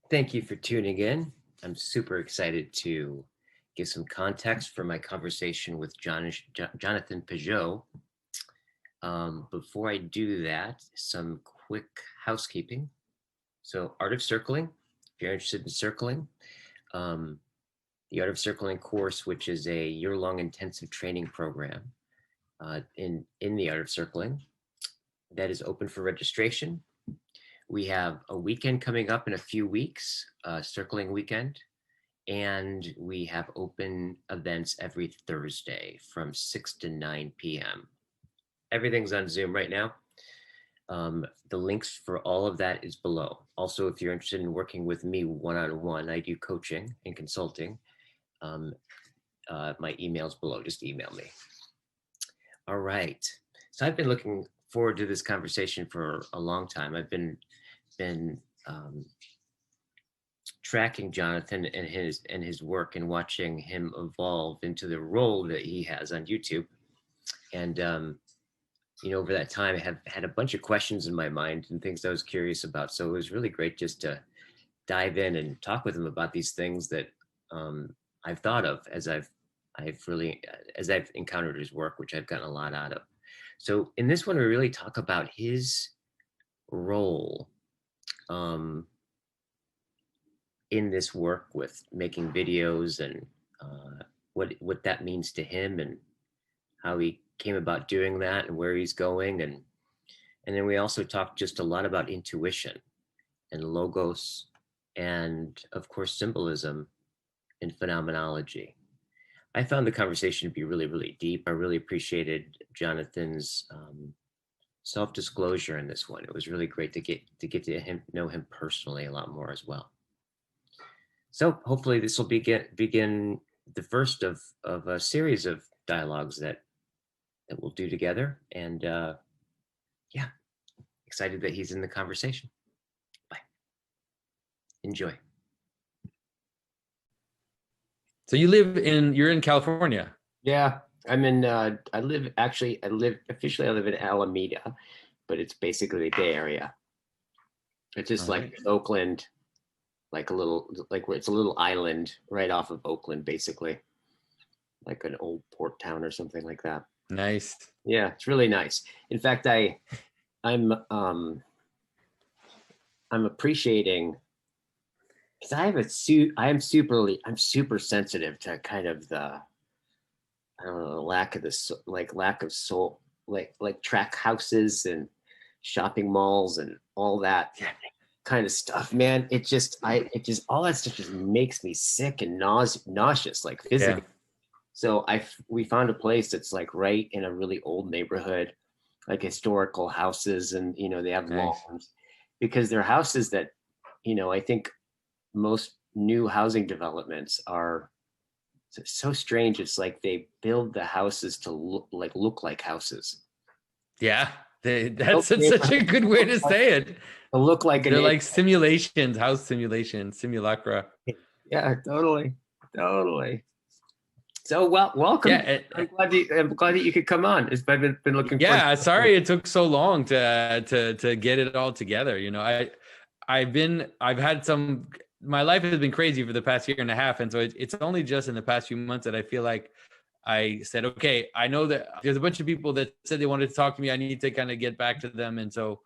Thank you for tuning in. I'm super excited to give some context for my conversation with Jonathan Pageau. Before I do that, some quick housekeeping. So, Art of Circling, if you're interested in circling, um, the Art of Circling course, which is a year-long intensive training program in the Art of Circling, that is open for registration. We have a weekend coming up in a few weeks, circling weekend, and we have open events every Thursday from 6 to 9 p.m. Everything's on Zoom right now. The links for all of that is below. Also, if you're interested in working with me one-on-one, I do coaching and consulting. My email's below. Just email me. All right. So I've been looking forward to this conversation for a long time. I've been tracking Jonathan and his work and watching him evolve into the role that he has on YouTube. And over that time, I have had a bunch of questions in my mind and things I was curious about. So it was really great just to dive in and talk with him about these things that I've thought of as I've encountered his work, which I've gotten a lot out of. So in this one, we really talk about his role in this work with making videos and what that means to him and how he came about doing that and where he's going. And then we also talked just a lot about intuition and logos and, of course, symbolism and phenomenology. I found the conversation to be really, really deep. I really appreciated Jonathan's self-disclosure in this one. It was really great to get to know him personally a lot more as well. So hopefully this will begin the first of a series of dialogues that we'll do together. And yeah, excited that he's in the conversation. Bye. Enjoy. So you're in California. Yeah, I'm in, I live in Alameda, but it's basically the Bay Area. It's just like Oakland, it's a little island right off of Oakland, basically, like an old port town or something like that. Nice. Yeah, it's really nice. In fact, I'm appreciating, because I'm super sensitive to kind of the, I don't know, lack of soul, like track houses and shopping malls and all that kind of stuff, man. All that stuff just makes me sick and nauseous, like physically. Yeah. So we found a place that's like right in a really old neighborhood, like historical houses, and they have lawns, because they're houses that, I think most new housing developments are so strange. It's like they build the houses to look like houses. Yeah, that's such a good way to say it. To look like they're like simulations, house simulations, simulacra. Yeah, totally. So welcome. Yeah, I'm glad that you could come on. I've been looking. Yeah, sorry it took so long to get it all together. My life has been crazy for the past year and a half, and so it's only just in the past few months that I feel like I said, okay, I know that there's a bunch of people that said they wanted to talk to me. I need to kind of get back to them, and so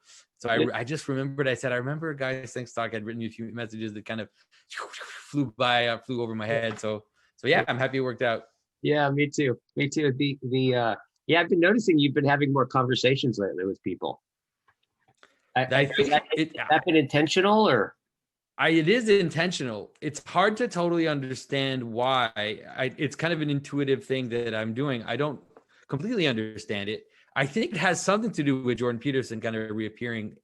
I just remembered. I remember a guy Sengstock had written me a few messages that kind of flew over my head. So yeah, I'm happy it worked out. Yeah, me too. I've been noticing you've been having more conversations lately with people. I think that been intentional, or? It is intentional. It's hard to totally understand why. It's kind of an intuitive thing that I'm doing. I don't completely understand it. I think it has something to do with Jordan Peterson kind of reappearing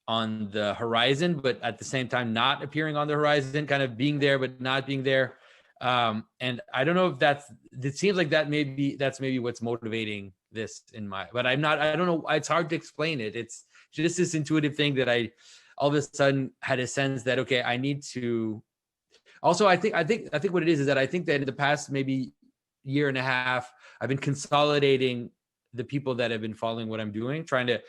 on the horizon, but at the same time not appearing on the horizon, kind of being there but not being there. And I don't know if it seems like that's maybe what's motivating this but I don't know. It's hard to explain it. It's just this intuitive thing that I all of a sudden had a sense that, okay, I need to also, I think what it is that I think that in the past, maybe year and a half, I've been consolidating the people that have been following what I'm doing, trying to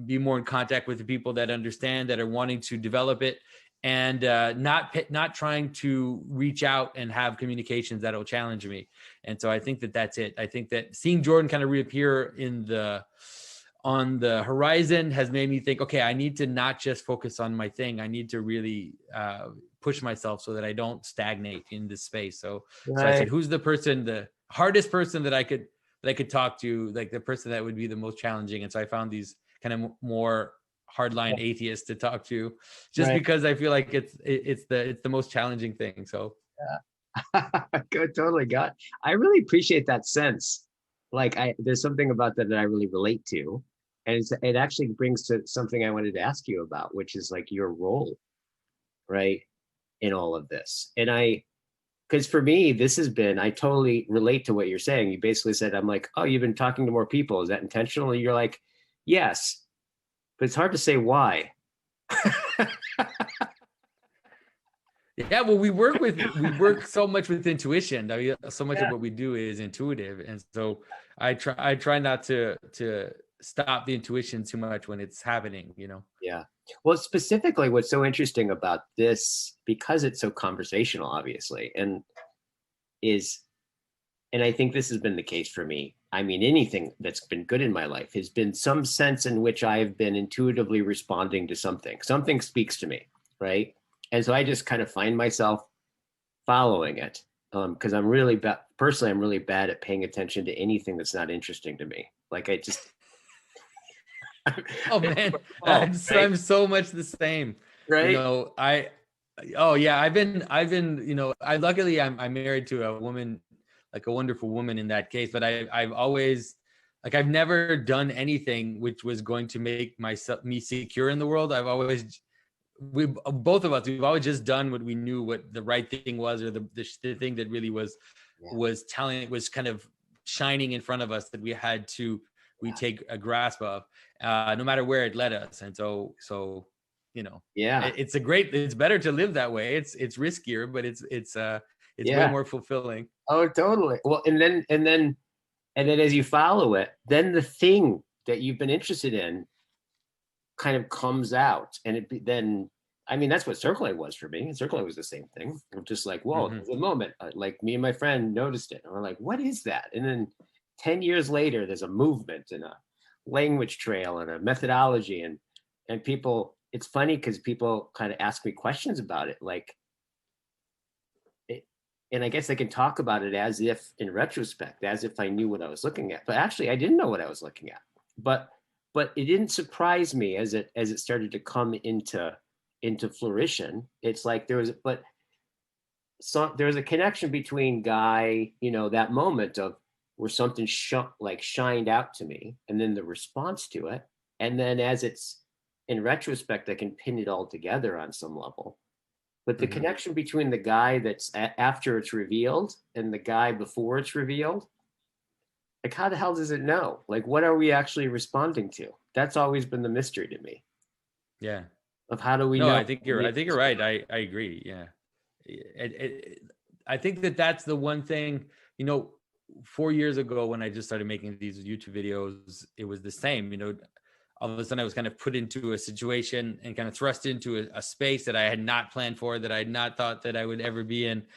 be more in contact with the people that understand, that are wanting to develop it. and not trying to reach out and have communications that'll challenge me. And so I think that that's it. I think that seeing Jordan kind of reappear on the horizon has made me think, okay, I need to not just focus on my thing. I need to really push myself so that I don't stagnate in this space. So I said, who's the hardest person that I could talk to, like the person that would be the most challenging. And so I found these kind of more hardline atheists to talk to, just because I feel like it's the most challenging thing. So totally got. I really appreciate that sense. Like there's something about that I really relate to, and it actually brings to something I wanted to ask you about, which is like your role, right, in all of this. And because for me, this has been, I totally relate to what you're saying. You basically said, I'm like, oh, you've been talking to more people. Is that intentional? And you're like, yes, but it's hard to say why. Yeah, well, we work so much with intuition. I mean, so much of what we do is intuitive, and so I try not to stop the intuition too much when it's happening. Yeah. Well, specifically, what's so interesting about this, because it's so conversational, obviously, and I think this has been the case for me. I mean, anything that's been good in my life has been some sense in which I have been intuitively responding to something. Something speaks to me, right? And so I just kind of find myself following it, because I'm really bad. Personally, I'm really bad at paying attention to anything that's not interesting to me. Like I just. Oh man, I'm so much the same. Right. I've been, luckily I'm married to a woman, like a wonderful woman in that case, but I've always, like, I've never done anything which was going to make me secure in the world. Both of us, we've always just done what we knew what the right thing was, or the thing that really was kind of shining in front of us, that we take a grasp of, no matter where it led us. And so it's better to live that way. It's riskier, but it's way more fulfilling. Oh, totally. Well, and then as you follow it, then the thing that you've been interested in kind of comes out, and that's what Circle was for me. And Circle was the same thing. I'm just like, whoa, there's a moment. Like me and my friend noticed it, and we're like, what is that? And then 10 years later, there's a movement and a language trail and a methodology, and people, it's funny because people kind of ask me questions about it, and I guess I can talk about it as if in retrospect, as if I knew what I was looking at, but actually I didn't know what I was looking at, but it didn't surprise me as it started to come into fruition. It's like there was a connection between Guy, that moment of where something shined out to me, and then the response to it. And then as it's in retrospect, I can pin it all together on some level. But the connection between the guy that's after it's revealed and the guy before it's revealed, like, how the hell does it know? Like, what are we actually responding to? That's always been the mystery to me. Yeah. Of how do we know? I think you're right. I agree. Yeah. I think that's the one thing, 4 years ago when I just started making these YouTube videos, it was the same. All of a sudden I was kind of put into a situation and kind of thrust into a space that I had not planned for, that I had not thought that I would ever be in.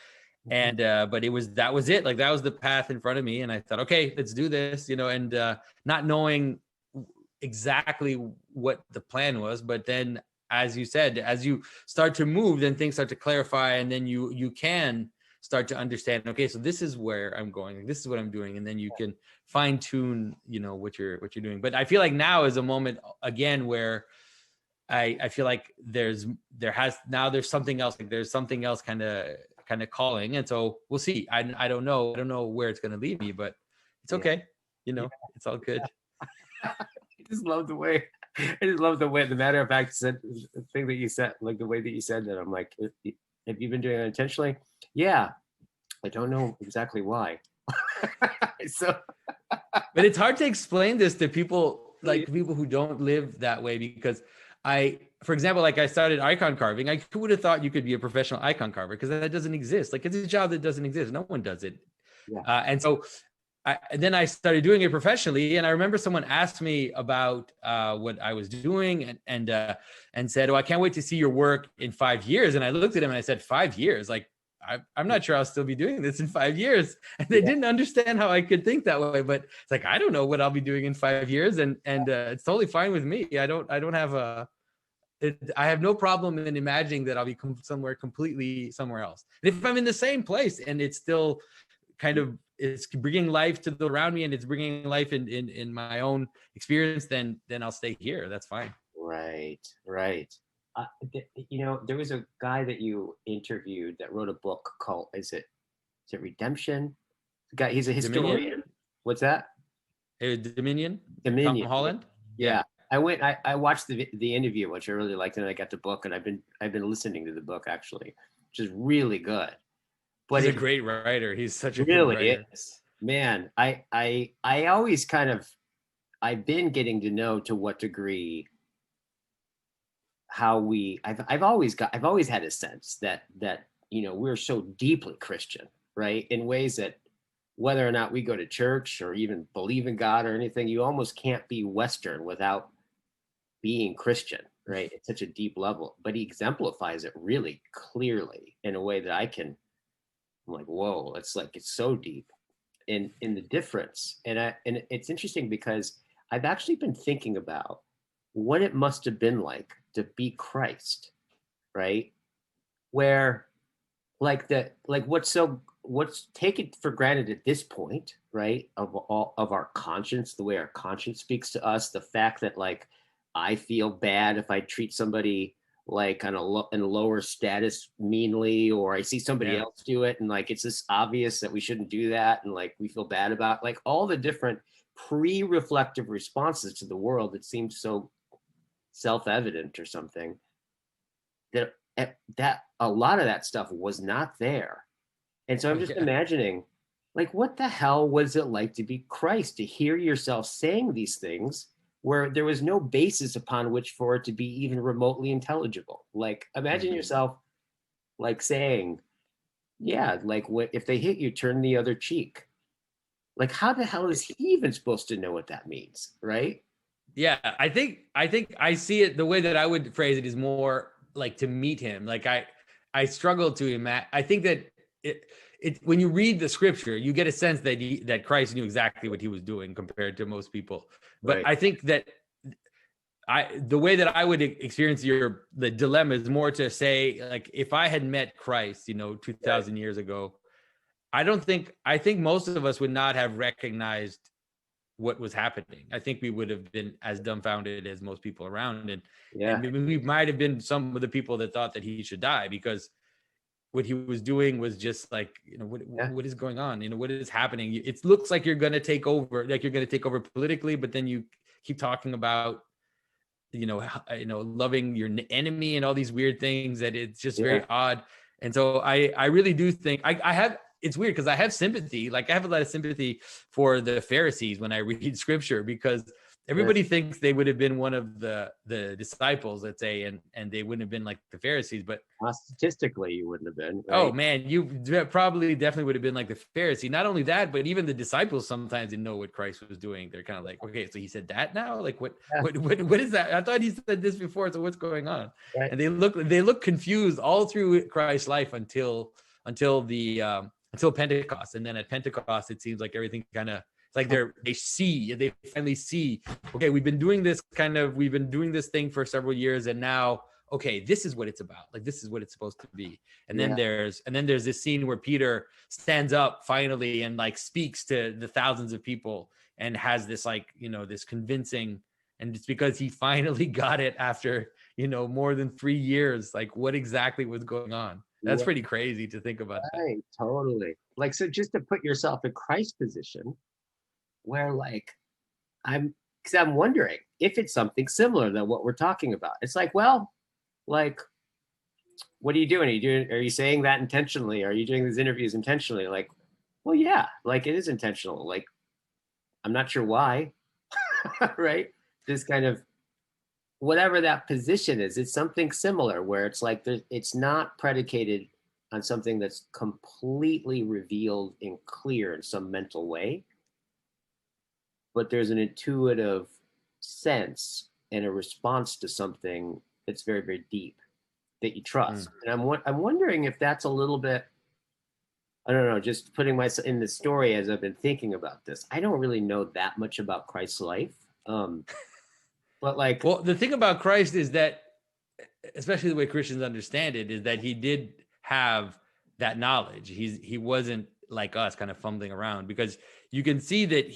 And but that was it. Like, that was the path in front of me, and I thought, okay, let's do this. And not knowing exactly what the plan was, but then, as you said, as you start to move, then things start to clarify, and then you can start to understand, okay, so this is where I'm going, this is what I'm doing, and then you can fine tune, what you're doing. But I feel like now is a moment again where I feel like there's something else, like there's something else kind of calling, and so we'll see. I don't know where it's going to lead me, but it's okay. It's all good. I just love the way. The matter of fact thing that you said, like the way that you said that. I'm like, have you been doing it intentionally? Yeah, I don't know exactly why. But it's hard to explain this to people, like people who don't live that way, because for example, like I started icon carving. I would have thought you could be a professional icon carver, because that doesn't exist. Like, it's a job that doesn't exist. No one does it. Yeah. And so then I started doing it professionally, and I remember someone asked me about what I was doing, and said, "Oh, I can't wait to see your work in 5 years." And I looked at him and I said, "5 years? Like, I'm not sure I'll still be doing this in 5 years." And they Yeah. didn't understand how I could think that way. But it's like, I don't know what I'll be doing in 5 years, and it's totally fine with me. I don't have I have no problem in imagining that I'll be somewhere completely somewhere else. And if I'm in the same place and it's still kind of, it's bringing life to the around me and it's bringing life in my own experience, then I'll stay here. That's fine. Right, right. There was a guy that you interviewed that wrote a book called, is it Redemption? The guy, he's a Dominion. historian. What's that? Dominion. Tom Dominion. Holland. Yeah. Yeah. I watched the interview, which I really liked, and I got the book, and I've been listening to the book actually, which is really good. But He's a it great writer. He's such a good really writer. is. Man, I always kind of, I've been getting to know to what degree how I've always had a sense that we're so deeply Christian, right? In ways that whether or not we go to church or even believe in God or anything, you almost can't be Western without being Christian, right? At such a deep level. But he exemplifies it really clearly in a way that I'm like, whoa, it's so deep in the difference. And it's interesting because I've actually been thinking about what it must have been like to be Christ, right? Where what's taken for granted at this point, right? Of all of our conscience, the way our conscience speaks to us, the fact that like I feel bad if I treat somebody like in a lower status meanly, or I see somebody Yeah. else do it and like it's just obvious that we shouldn't do that, and like we feel bad about like all the different pre-reflective responses to the world that seems so self-evident or something, that that a lot of that stuff was not there. And so I'm just Yeah. imagining, like, what the hell was it like to be Christ, to hear yourself saying these things where there was no basis upon which for it to be even remotely intelligible? Like, imagine Mhm. yourself like saying, yeah, like what if they hit you, turn the other cheek. Like, how the hell is he even supposed to know what that means, right? Yeah, I think I see it the way that I would phrase it is more like to meet him. Like I struggle to imagine. I think that it when you read the scripture, you get a sense that that Christ knew exactly what he was doing compared to most people. But Right. I think that the way that I would experience the dilemma is more to say, like, if I had met Christ, 2,000 years ago, I think most of us would not have recognized what was happening. I think we would have been as dumbfounded as most people around, and Yeah. we might have been some of the people that thought that he should die, because what he was doing was just like, Yeah. what is going on? What is happening? It looks like you're going to take over, like you're going to take over politically, but then you keep talking about loving your enemy and all these weird things that it's just Yeah. very odd. And so I really do think I have, it's weird because I have sympathy, like I have a lot of sympathy for the Pharisees when I read scripture, because Yeah. everybody thinks they would have been one of the disciples, let's say, and they wouldn't have been like the Pharisees. But Statistically, you wouldn't have been, oh right? man, you probably definitely would have been like the Pharisee. Not only that, but even the disciples sometimes didn't know what Christ was doing. They're kind of like, okay, so he said that now? Like Yeah. what is that? I thought he said this before, so what's going on? Right. And they look confused all through Christ's life until Pentecost. And then at Pentecost, it seems like everything kind of, it's like they finally see, okay, we've been doing this thing for several years, and now, okay, this is what it's about. Like, this is what it's supposed to be. And then Yeah. there's this scene where Peter stands up finally and like speaks to the thousands of people and has this like, this convincing, and it's because he finally got it after, more than 3 years, like what exactly was going on. That's pretty crazy to think about that. Right, totally. Like, so just to put yourself in Christ's position, where like because I'm wondering if it's something similar than what we're talking about. It's like, well, like, what are you doing? Are you saying that intentionally? Are you doing these interviews intentionally? Like, well, yeah, like it is intentional. Like, I'm not sure why, right? This kind of whatever that position is, it's something similar where it's like it's not predicated on something that's completely revealed and clear in some mental way. but there's an intuitive sense and a response to something that's very, very deep that you trust. And I'm wondering if that's a little bit, I don't know, just putting myself in the story as I've been thinking about this. I don't really know that much about Christ's life. But like, well, the thing about Christ is that, especially the way Christians understand it, is that he did have that knowledge. He wasn't like us, kind of fumbling around, because you can see that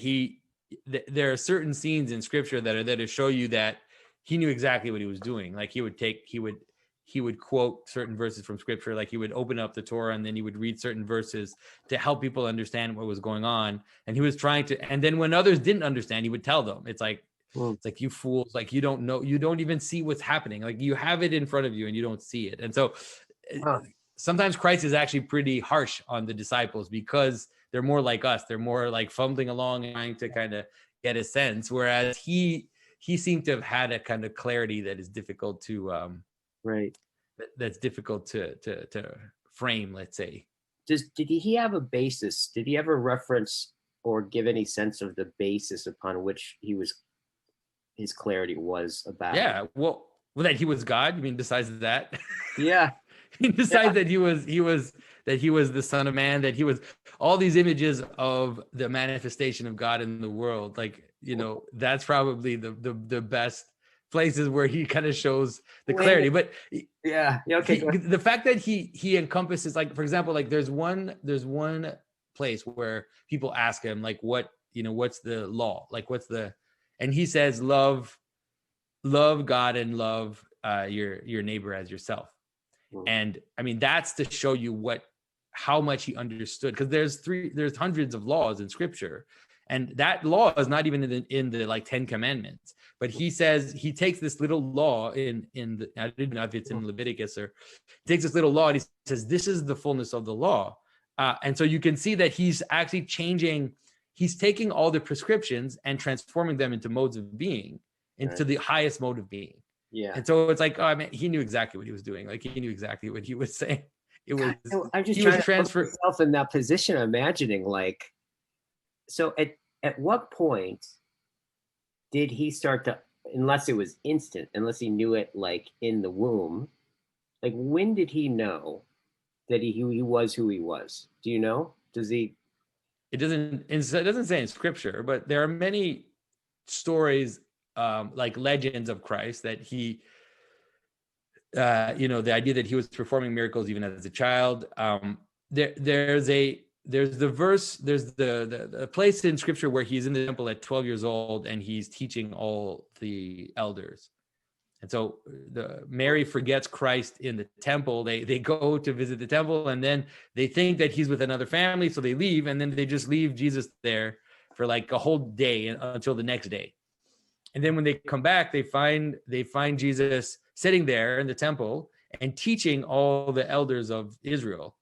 there are certain scenes in Scripture that are there to show you that he knew exactly what he was doing. Like he would quote certain verses from Scripture, like he would open up the Torah and then he would read certain verses to help people understand what was going on. And he was trying to, and then when others didn't understand, he would tell them. It's like, you fools, like you don't know, you don't even see what's happening. Like you have it in front of you and you don't see it. And so sometimes Christ is actually pretty harsh on the disciples because they're more like us. They're more like fumbling along and trying to kind of get a sense. Whereas he seemed to have had a kind of clarity that is difficult to, right. That's difficult to frame, let's say. Did he have a basis? Did he ever reference or give any sense of the basis upon which his clarity was about? Yeah, well, that he was God. You mean besides that? Yeah. Besides that he was the Son of Man, that he was all these images of the manifestation of God in the world. Like, that's probably the best places where he kind of shows the clarity. But yeah, okay. The fact that he encompasses, like, for example, like there's one place where people ask him, like, what's the law? Like, and he says, love God and love your neighbor as yourself. And I mean, that's to show you how much he understood, because there's hundreds of laws in Scripture, and that law is not even in the like 10 Commandments. But he says he takes this little law in the, I don't know if it's in Leviticus, or he takes this little law and he says this is the fullness of the law. And so you can see that he's actually he's taking all the prescriptions and transforming them into modes of being, into the highest mode of being. Yeah. And so it's like, oh, I mean, he knew exactly what he was doing. Like he knew exactly what he was saying. It was, I'm just trying to put myself in that position, imagining like, so at what point did he start to, unless it was instant, unless he knew it like in the womb, like when did he know that he was who he was? Do you know? Does he? It doesn't say in Scripture, but there are many stories, like legends of Christ, that he, the idea that he was performing miracles even as a child. There's the verse, there's the place in Scripture where he's in the temple at 12 years old and he's teaching all the elders. And so Mary forgets Christ in the temple. They go to visit the temple, and then they think that he's with another family, so they leave, and then they just leave Jesus there for like a whole day until the next day. And then when they come back, they find Jesus sitting there in the temple and teaching all the elders of Israel.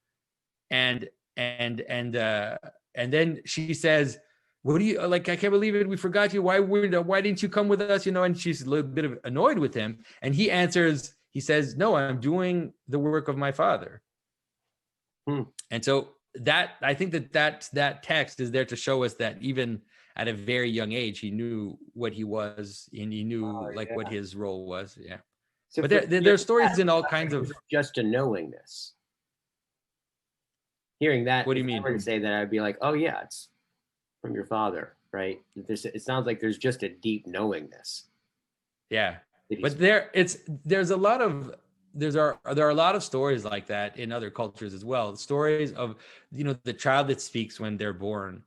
And then she says, what do you, like, I can't believe it, we forgot you, why didn't you come with us, and she's a little bit annoyed with him, and he says, no, I'm doing the work of my Father. And so that, I think that text is there to show us that even at a very young age, he knew what he was, and he knew what his role was. Yeah. So but there are stories in all kinds of, just a knowingness. Hearing that, what do you mean? If I were to say that, I'd be like, oh yeah, it's from your Father, right? It sounds like there's just a deep knowingness. Yeah, but there are a lot of stories like that in other cultures as well. Stories of, the child that speaks when they're born.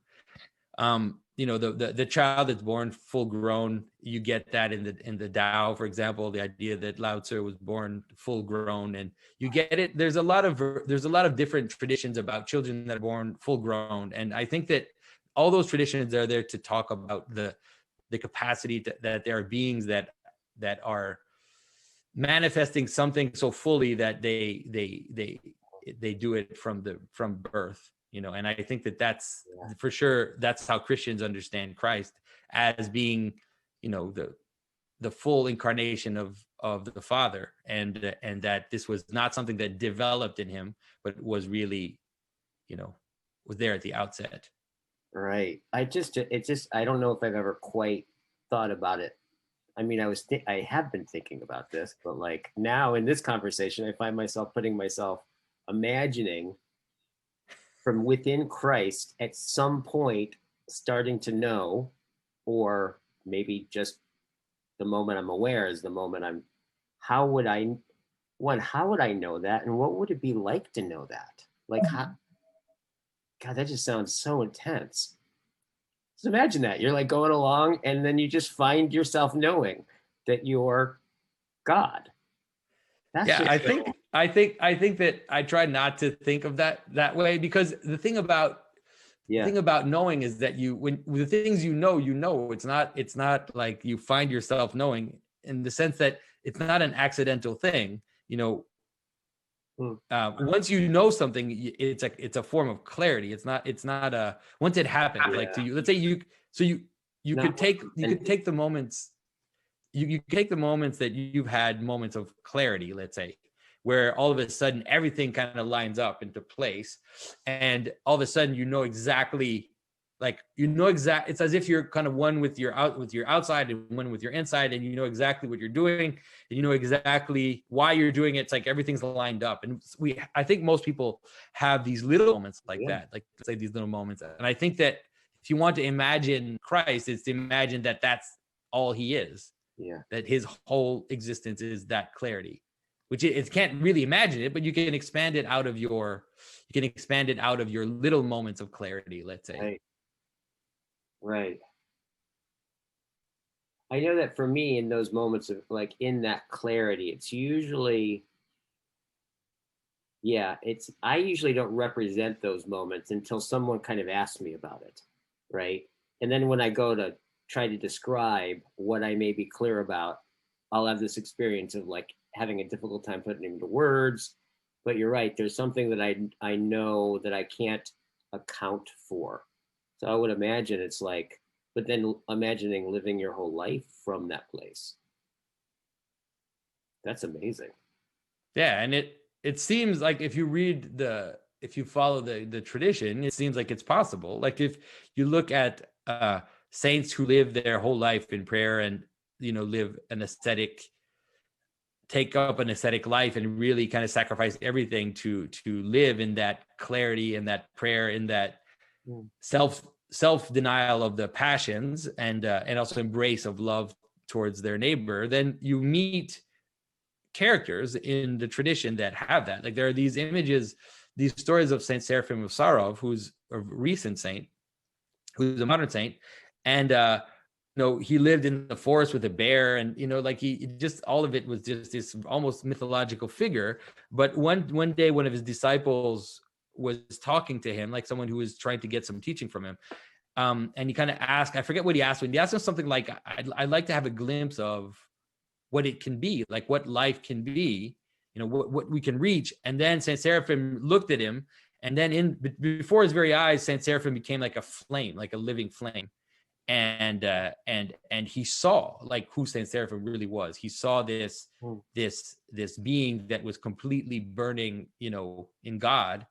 The child that's born full grown, you get that in the Tao, for example, the idea that Lao Tzu was born full grown, and you get it. There's a lot of different traditions about children that are born full grown, and I think that all those traditions are there to talk about the capacity that there are beings that are manifesting something so fully that they do it from birth. And I think that's for sure, that's how Christians understand Christ, as being, the full incarnation of the Father, and that this was not something that developed in him, but was really, was there at the outset. Right. I don't know if I've ever quite thought about it. I mean, I have been thinking about this, but like now in this conversation, I find myself putting myself imagining from within Christ at some point starting to know, or maybe just the moment I'm aware is the moment how would I, how would I know that? And what would it be like to know that? Like, God, that just sounds so intense. Just imagine that you're like going along and then you just find yourself knowing that you're God. That's Yeah, just I think that I try not to think of that way, because the yeah, thing about knowing is that when the things it's not like you find yourself knowing, in the sense that it's not an accidental thing. mm, Once you know something, it's a form of clarity. It's not a once it happens, like to yeah. you. Let's say you Not could take you and could take the moments you take the moments that you've had moments of clarity, let's say, where all of a sudden everything kind of lines up into place, and all of a sudden it's as if you're kind of one with your outside and one with your inside, and you know exactly what you're doing, and you know exactly why you're doing it. It's like everything's lined up. And I think most people have these little moments like yeah, that, like say these little moments. And I think that if you want to imagine Christ, it's to imagine that that's all he is, yeah. that his whole existence is that clarity, which it can't really imagine it, but you can expand it out of your little moments of clarity, let's say. Right, right. I know that for me, in those moments of like in that clarity, it's usually, yeah, I usually don't represent those moments until someone kind of asks me about it, right? And then when I go to try to describe what I may be clear about, I'll have this experience of like having a difficult time putting it into words. But you're right, there's something that I know that I can't account for. So I would imagine it's like, but then imagining living your whole life from that place. That's amazing. Yeah, and it seems like if you follow the tradition, it seems like it's possible. Like if you look at saints who live their whole life in prayer, and live take up an ascetic life, and really kind of sacrifice everything to live in that clarity and that prayer, in that Mm. self denial of the passions, and also embrace of love towards their neighbor, then you meet characters in the tradition that have that. Like there are these images, these stories of Saint Seraphim of Sarov, who's a recent saint, who's a modern saint, and he lived in the forest with a bear, and like he just all of it was just this almost mythological figure. But one day, one of his disciples was talking to him, like someone who was trying to get some teaching from him. And he kind of asked, I forget what he asked him. He asked him something like, I'd like to have a glimpse of what it can be, like what life can be, what we can reach. And then Saint Seraphim looked at him, and then before his very eyes, Saint Seraphim became like a flame, like a living flame. And he saw like who Saint Seraphim really was. He saw Mm. this being that was completely burning, in God.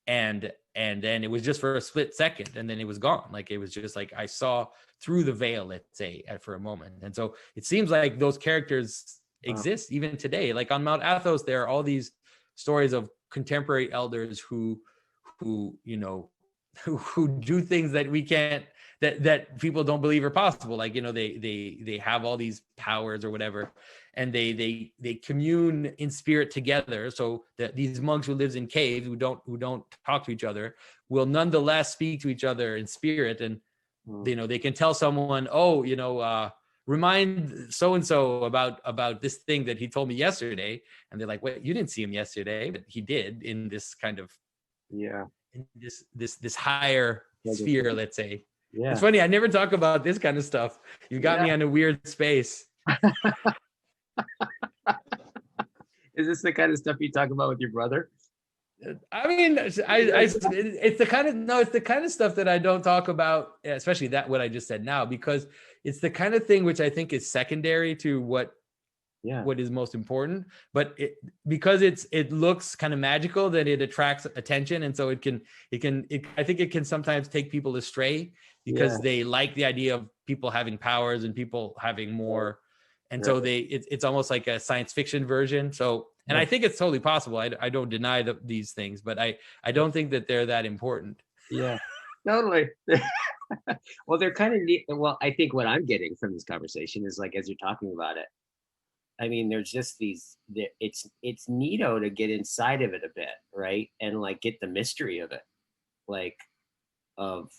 And then it was just for a split second, and then it was gone. Like it was just like I saw through the veil, let's say, for a moment. And so it seems like those characters Wow. exist even today. Like on Mount Athos, there are all these stories of contemporary elders who who do things that we can't, that people don't believe are possible. Like they have all these powers or whatever, and they commune in spirit together, so that these monks who lives in caves, who don't talk to each other, will nonetheless speak to each other in spirit. And Mm. they can tell someone, remind so and so about this thing that he told me yesterday. And they're like, wait, you didn't see him yesterday, but he did, in this kind of, Yeah. in this higher sphere, let's say. It's Yeah. funny, I never talk about this kind of stuff. You got Yeah. me on a weird space. Is this the kind of stuff you talk about with your brother? I mean, it's the kind of, no, it's the kind of stuff that I don't talk about, especially that what I just said now, because it's the kind of thing which I think is secondary to what Yeah. what is most important, but because it looks kind of magical, that it attracts attention, and so I think it can sometimes take people astray because Yeah. they like the idea of people having powers and people having more, and so Right. it's almost like a science fiction version. So, and I think it's totally possible. I don't deny these things, but I don't think that they're that important. Yeah. Totally. Well, they're kind of neat. Well, I think what I'm getting from this conversation is like, as you're talking about it, I mean, there's just it's neato to get inside of it a bit, right? And like get the mystery of it, like of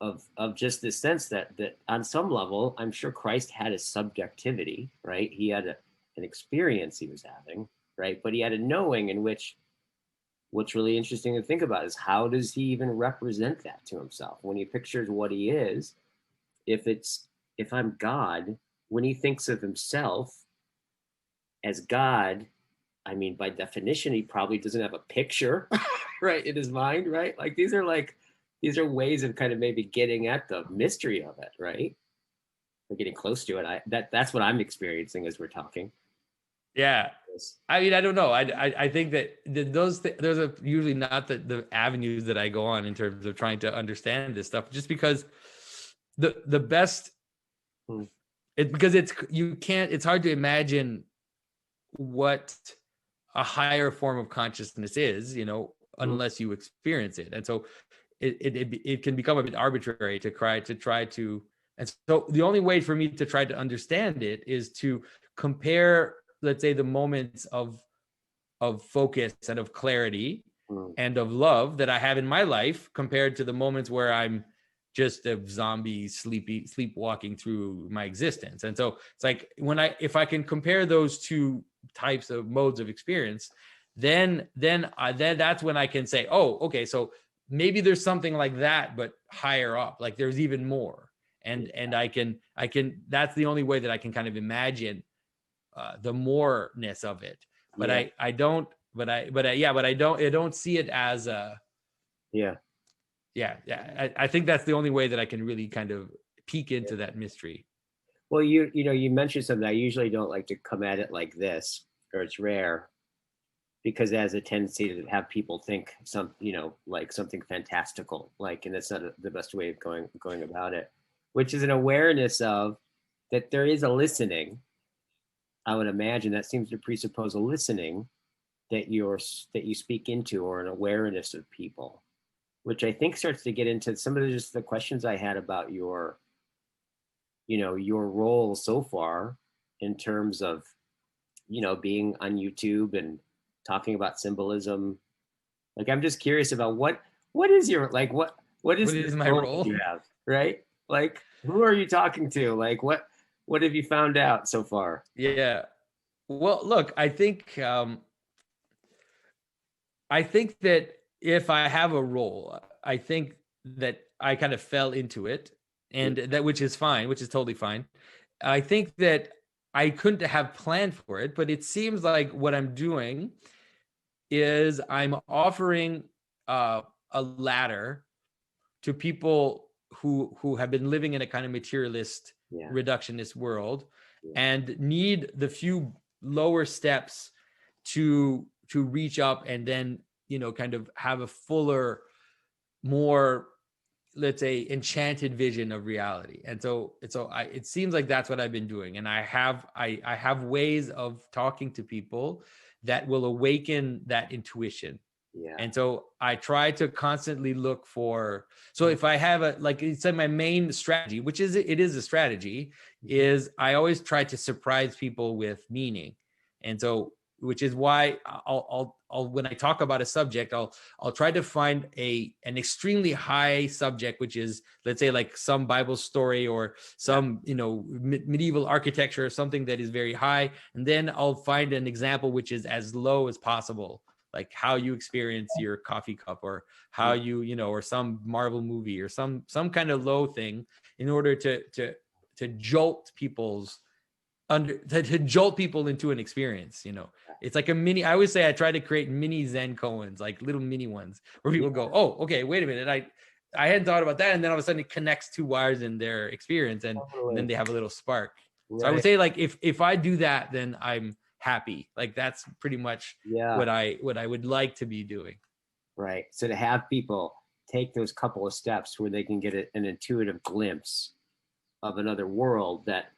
of just this sense that on some level, I'm sure Christ had a subjectivity, right? He had an experience he was having, right? But he had a knowing in which what's really interesting to think about is how does he even represent that to himself when he pictures what he is? If I'm God, when he thinks of himself as God, I mean, by definition, he probably doesn't have a picture, right, in his mind, right? These are ways of kind of maybe getting at the mystery of it, right? Or getting close to it. That's what I'm experiencing as we're talking. Yeah. Yes. I mean, I don't know. I think that those are usually not the avenues that I go on in terms of trying to understand this stuff, just because the best Hmm. because it's hard to imagine what a higher form of consciousness is, Hmm. unless you experience it. And so it can become a bit arbitrary to try to, and so the only way for me to try to understand it is to compare, let's say, the moments of focus and of clarity Hmm. and of love that I have in my life compared to the moments where I'm just a zombie sleepwalking through my existence. And so it's like if I can compare those two types of modes of experience, then that's when I can say, oh, okay, so maybe there's something like that, but higher up, like there's even more. And I can that's the only way that I can kind of imagine the moreness of it. But Yeah. I don't see it as a, Yeah. I think that's the only way that I can really kind of peek into that mystery. Well, you mentioned something. I usually don't like to come at it like this, or it's rare, because it has a tendency to have people think like something fantastical, like, and that's not the best way of going about it, which is an awareness of that there is a listening. I would imagine that seems to presuppose a listening that you speak into, or an awareness of people, which I think starts to get into some of just the questions I had about your role so far in terms of being on YouTube and talking about symbolism. Like, I'm just curious about what is your like what is What the is my role role? you have, right? Like, who are you talking to? Like, what have you found out so far? Yeah. Well, look, I think that if I have a role, I think that I kind of fell into it, and that which is fine, which is totally fine. I think that I couldn't have planned for it, but it seems like what I'm doing is I'm offering a ladder to people who have been living in a kind of materialist, Yeah. reductionist world, Yeah. and need the few lower steps to reach up and then kind of have a fuller, more, let's say, enchanted vision of reality. And so it seems like that's what I've been doing, and I have ways of talking to people that will awaken that intuition. Yeah. And so I try to constantly look for, so if I have like you said, my main strategy, which is it is a strategy, is I always try to surprise people with meaning. And so, which is why I'll when I talk about a subject, I'll try to find an extremely high subject, which is, let's say, like some Bible story or some medieval architecture or something that is very high, and then I'll find an example which is as low as possible, like how you experience your coffee cup, or how or some Marvel movie, or some kind of low thing, in order to jolt people's to jolt people into an experience. It's like a mini, I always say I try to create mini Zen koans, like little mini ones where people go, oh, okay, wait a minute, I hadn't thought about that, and then all of a sudden it connects two wires in their experience, and then they have a little spark. So I would Right. say like if I do that, then I'm happy. Like that's pretty much Yeah. what I would like to be doing. Right. So to have people take those couple of steps where they can get an intuitive glimpse of another world that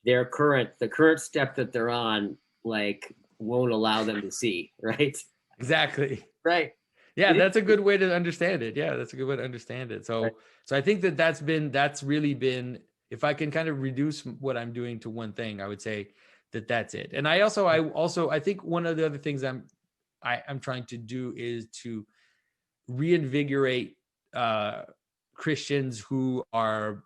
the current step that they're on, like, won't allow them to see. Right. Exactly. Right. Yeah, It that's a is. good way to understand it. Yeah, that's a good way to understand it. Right. So I think that that's really been, if I can kind of reduce what I'm doing to one thing, I would say that that's it. And I think one of the other things I'm trying to do is to reinvigorate uh Christians who are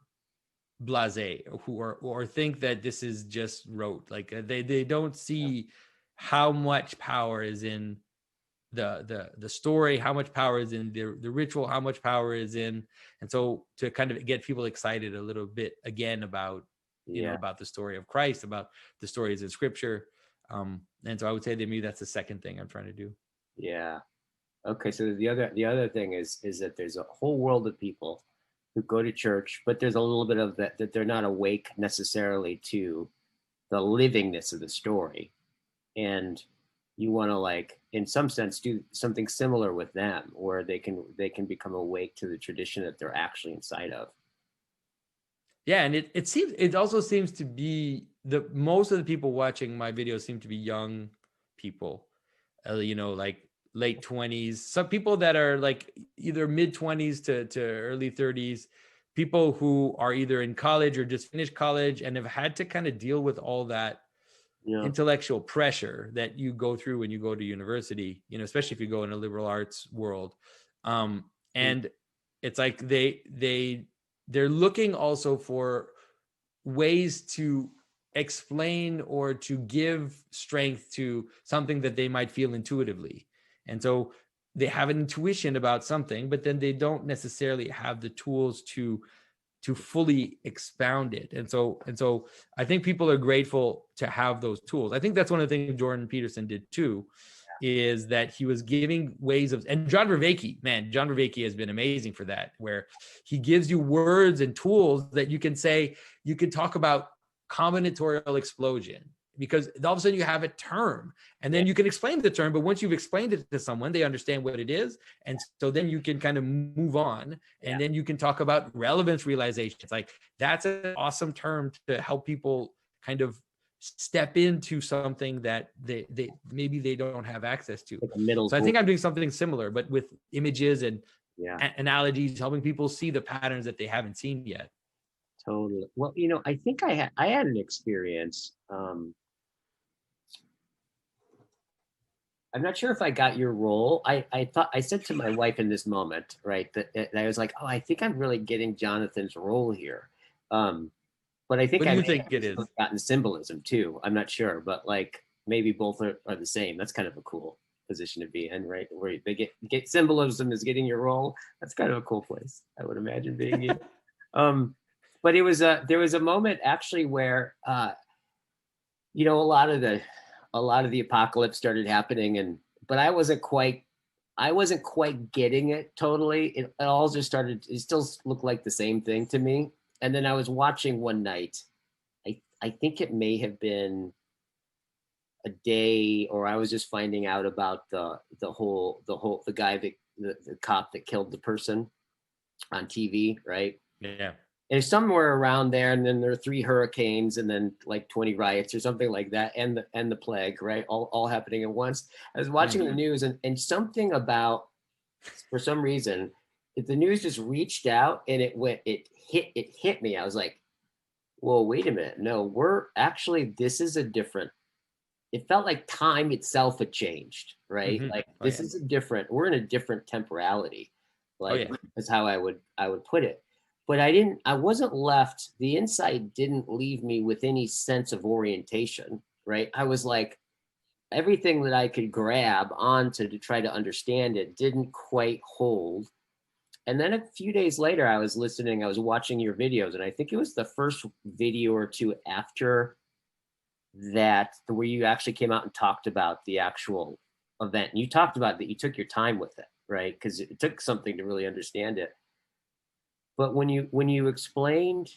blasé, who are or think that this is just rote. Like they don't see how much power is in the story, how much power is in the ritual, how much power is in, and so to kind of get people excited a little bit again about Yeah. about the story of Christ, about the stories in Scripture, and so I would say that maybe that's the second thing I'm trying to do. Yeah. Okay. So the other thing is that there's a whole world of people who go to church, but there's a little bit of that they're not awake necessarily to the livingness of the story. And you want to, like, in some sense, do something similar with them where they can become awake to the tradition that they're actually inside of. Yeah, and it also seems to be the most of the people watching my videos seem to be young people, like late 20s. Some people that are like either mid 20s to early 30s, people who are either in college or just finished college and have had to kind of deal with all that Yeah. intellectual pressure that you go through when you go to university, especially if you go in a liberal arts world. And it's like they're looking also for ways to explain or to give strength to something that they might feel intuitively. And so they have an intuition about something, but then they don't necessarily have the tools to fully expound it. And so I think people are grateful to have those tools. I think that's one of the things Jordan Peterson did too, is that he was giving ways of, and John Vervaeke has been amazing for that, where he gives you words and tools that you can say, you can talk about combinatorial explosion, because all of a sudden you have a term and Yeah. then you can explain the term, but once you've explained it to someone, they understand what it is. And so then you can kind of move on, Yeah. and then you can talk about relevance realizations. Like that's an awesome term to help people kind of step into something that they maybe they don't have access to. Like a middle So I ground. think I'm doing something similar, but with images and Yeah. analogies, helping people see the patterns that they haven't seen yet. Totally. Well, I think I had an experience. I'm not sure if I got your role. I thought I said to my wife in this moment, right, that I was like, oh, I think I'm really getting Jonathan's role here. Um, but I think What do I you may think it have is? gotten symbolism too. I'm not sure, but like maybe both are the same. That's kind of a cool position to be in, right? Where they get symbolism is getting your role. That's kind of a cool place, I would imagine, being you. Um, but there was a moment actually where a lot of the apocalypse started happening, but I wasn't quite getting it totally. It all just started. It still looked like the same thing to me. And then I was watching one night. I think it may have been a day, or I was just finding out about the guy the cop that killed the person on TV, right? Yeah. And it's somewhere around there, and then there are three hurricanes, and then like 20 riots or something like that, and the plague, right? All happening at once. I was watching the news, and something about, for some reason, if the news just reached out and it hit me. I was like, whoa, wait a minute. No, this is a different, it felt like time itself had changed, right? Mm-hmm. Like Oh yeah. we're in a different temporality, Oh like yeah. is how I would put it. But I wasn't left, the insight didn't leave me with any sense of orientation, right? I was like, everything that I could grab onto to try to understand it didn't quite hold. And then a few days later, I was watching your videos, and I think it was the first video or two after that where you actually came out and talked about the actual event. And you talked about that you took your time with it, right? Because it took something to really understand it. But when you explained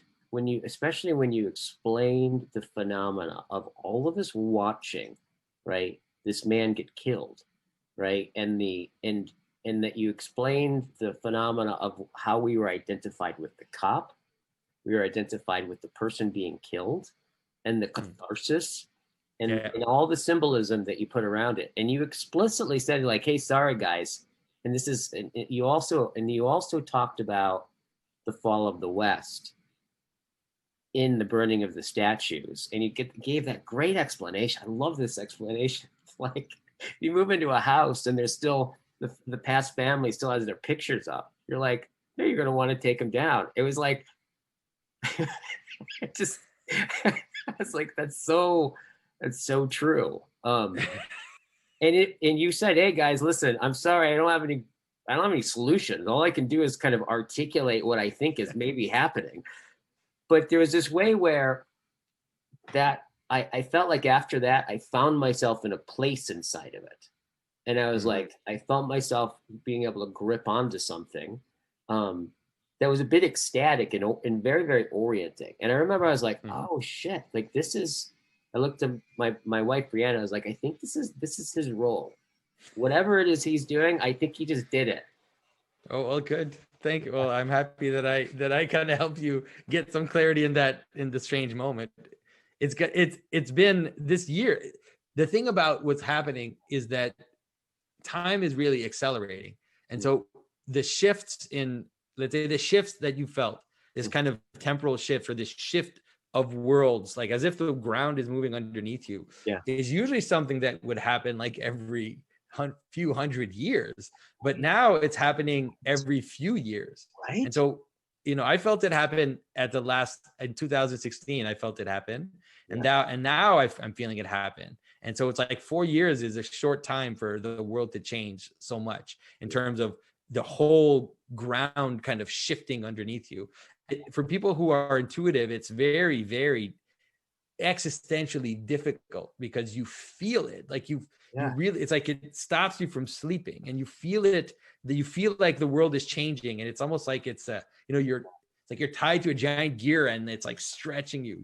especially when you explained the phenomena of all of us watching, right, this man get killed, right, and that you explained the phenomena of how we were identified with the cop, we were identified with the person being killed, and the catharsis, Yeah. and all the symbolism that you put around it, and you explicitly said like, "Hey, sorry guys," and this is, and you also talked about the fall of the West in the burning of the statues, and gave that great explanation. I love this explanation. It's like you move into a house and there's still the past family still has their pictures up. You're like, no, you're going to want to take them down. It was like, it just, it's like, that's so true. And you said, hey guys, listen, I'm sorry, I don't have any solutions. All I can do is kind of articulate what I think is maybe happening. But there was this way where that I felt like after that, I found myself in a place inside of it. And I was like, I felt myself being able to grip onto something that was a bit ecstatic and very, very orienting. And I remember I was like, oh shit, like this is, I looked at my wife, Brianna, I was like, I think this is his role. Whatever it is he's doing, I think he just did it. Oh, well, good. Thank you. Well, I'm happy that I kind of helped you get some clarity in the strange moment. It's been this year. The thing about what's happening is that time is really accelerating. And so the shifts in, let's say, the shifts that you felt, this kind of temporal shift or this shift of worlds, like as if the ground is moving underneath you, is usually something that would happen like every few hundred years. But now it's happening every few years. Right. And so, I felt it happen in 2016, I felt it happen. And now I'm feeling it happen. And so it's like 4 years is a short time for the world to change so much in terms of the whole ground kind of shifting underneath you. For people who are intuitive, it's very, very existentially difficult because you feel it. Like you really, it's like it stops you from sleeping and you feel it, that you feel like the world is changing. And it's almost like it's you're tied to a giant gear and it's like stretching you.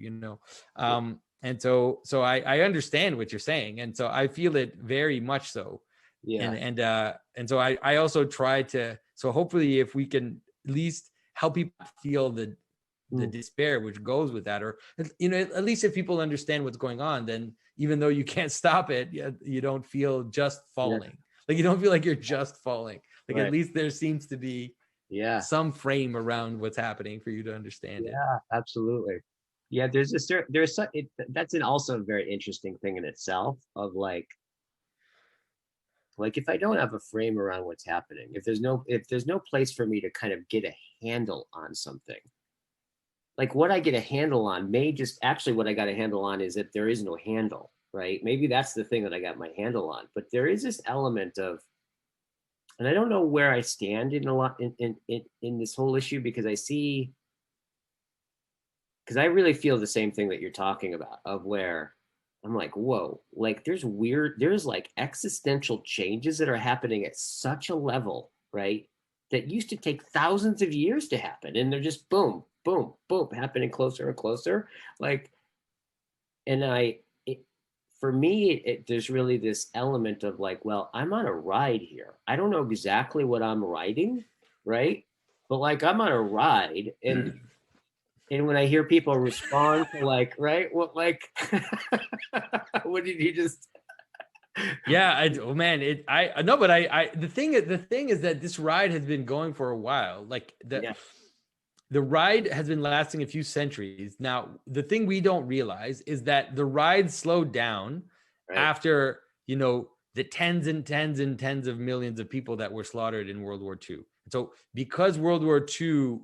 And so I understand what you're saying. And so I feel it very much so. Yeah. And so I also try to, so hopefully if we can at least help people feel the despair which goes with that, or, at least if people understand what's going on, then even though you can't stop it, you don't feel just falling. Like you don't feel like you're just falling. Like at least there seems to be some frame around what's happening for you to understand it. Yeah, absolutely. Yeah, that's also a very interesting thing in itself of like if I don't have a frame around what's happening, if there's no place for me to kind of get a handle on something, like what I get a handle on may just actually what I got a handle on is that there is no handle, right? Maybe that's the thing that I got my handle on, but there is this element of, and I don't know where I stand in a lot in this whole issue because I really feel the same thing that you're talking about of where I'm like, whoa, like there's like existential changes that are happening at such a level, right? That used to take thousands of years to happen. And they're just boom, boom, boom, happening closer and closer. Like, and for me, there's really this element of like, well, I'm on a ride here. I don't know exactly what I'm riding, right? But like I'm on a ride and when I hear people respond to like, right, what like, what did you just? Yeah, I know, but the thing is that this ride has been going for a while. Like the ride has been lasting a few centuries. Now, the thing we don't realize is that the ride slowed down after, the tens and tens and tens of millions of people that were slaughtered in World War II. So because World War II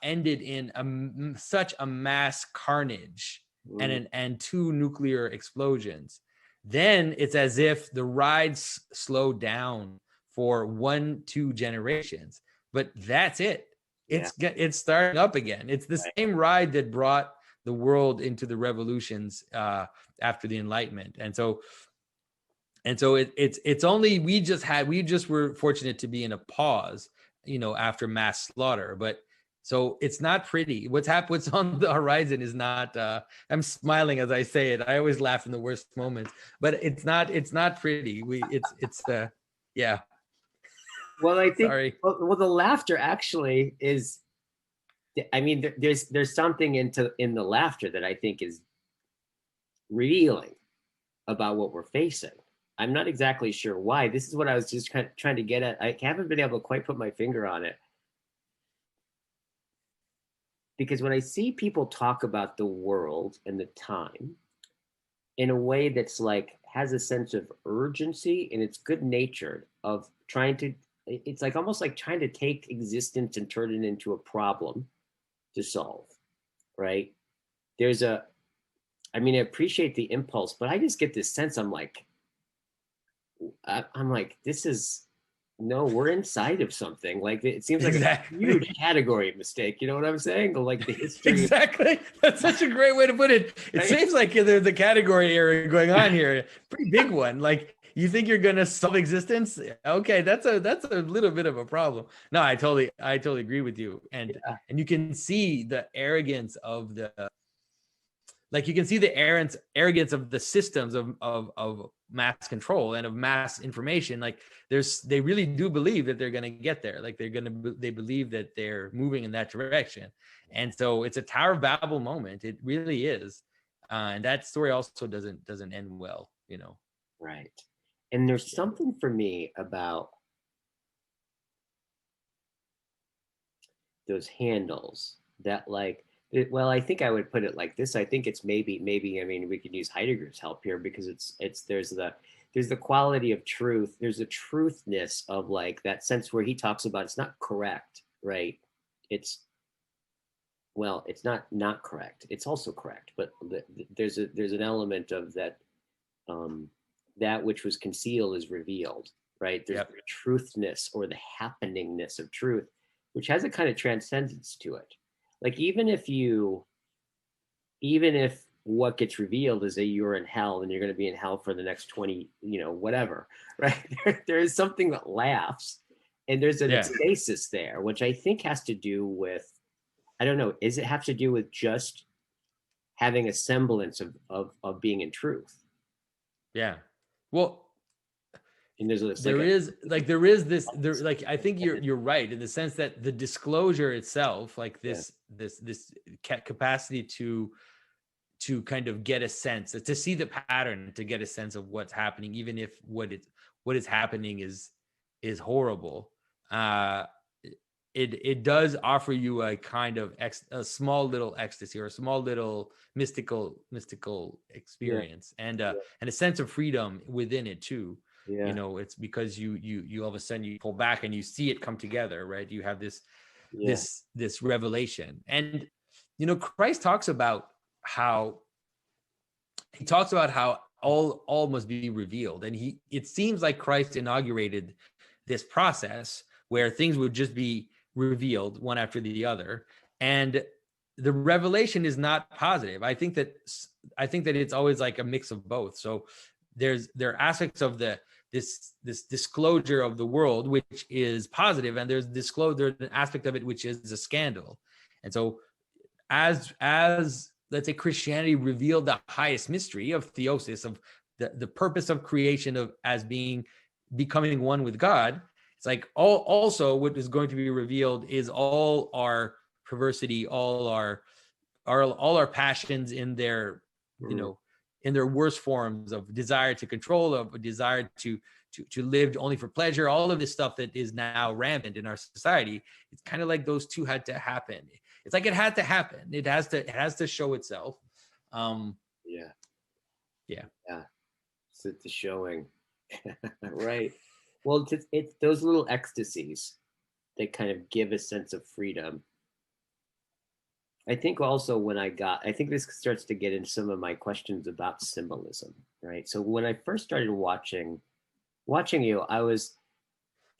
ended in such a mass carnage and two nuclear explosions, then it's as if the rides slowed down for 1-2 generations, but that's it. It's starting up again. It's the same ride that brought the world into the revolutions after the Enlightenment. And so it's only we just were fortunate to be in a pause, after mass slaughter, but So it's not pretty. What's on the horizon is not. I'm smiling as I say it. I always laugh in the worst moments, but it's not pretty. Yeah. Well, I think Sorry. well the laughter actually is. I mean, there's something in the laughter that I think is revealing about what we're facing. I'm not exactly sure why. This is what I was just trying to get at. I haven't been able to quite put my finger on it. Because when I see people talk about the world and the time in a way that's like has a sense of urgency and it's good natured of trying to, it's like almost like trying to take existence and turn it into a problem to solve, right? There's a, I mean, I appreciate the impulse, but I just get this sense I'm like, this is, no, we're inside of something. Like it seems like a Exactly. huge category mistake. You know what I'm saying? Like the history of, Exactly. That's such a great way to put it. It right? seems like there's a category area going on here. Pretty big one. Like you think you're gonna solve existence? Okay, that's a little bit of a problem. No, I totally agree with you. Yeah, And you can see the arrogance of the like you can see the arrogance of the systems of mass control and of mass information. Like they really do believe that they're going to get there. Like they believe that they're moving in that direction. And so it's a Tower of Babel moment. It really is. And that story also doesn't end well, you know. right. And there's something for me about those handles that like well, I think I would put it like this. I think it's maybe I mean we could use Heidegger's help here because it's there's the quality of truth. There's a truthness of like that sense where he talks about it's not correct, right? It's well, it's not correct. It's also correct, but there's an element of that that which was concealed is revealed, right? There's Yep. the truthness or the happeningness of truth, which has a kind of transcendence to it. Like even if what gets revealed is that you're in hell and you're going to be in hell for the next 20, whatever, right? There is something that laughs and there's an Yeah. stasis there, which I think has to do with, I don't know, is it have to do with just having a semblance of being in truth? Yeah. Well, And there's this like there a, is like I think you're right in the sense that the disclosure itself, like yeah, this capacity to kind of get a sense, to see the pattern, to get a sense of what's happening, even if what is happening is horrible. Uh, it does offer you a kind of a small little ecstasy or a small little mystical yeah, experience yeah, and a sense of freedom within it too. You yeah, know, it's because you all of a sudden you pull back and you see it come together, right? You have yeah, this revelation. And you know, Christ talks about how all must be revealed, and it seems like Christ inaugurated this process where things would just be revealed one after the other, and the revelation is not positive. I think that it's always like a mix of both. So there are aspects of this disclosure of the world which is positive, and there's an aspect of it which is a scandal. And so as let's say Christianity revealed the highest mystery of theosis, of the purpose of creation, of as becoming one with God, it's like also what is going to be revealed is all our perversity, all our passions in their, you mm, know, in their worst forms of desire to control, of a desire to live only for pleasure, all of this stuff that is now rampant in our society. It's kind of like those two had to happen. It's like it had to happen. It has to show itself. Um, yeah, yeah. yeah. So the showing, right? Well, it's those little ecstasies that kind of give a sense of freedom. I think also I think this starts to get into some of my questions about symbolism, right? So when I first started watching you,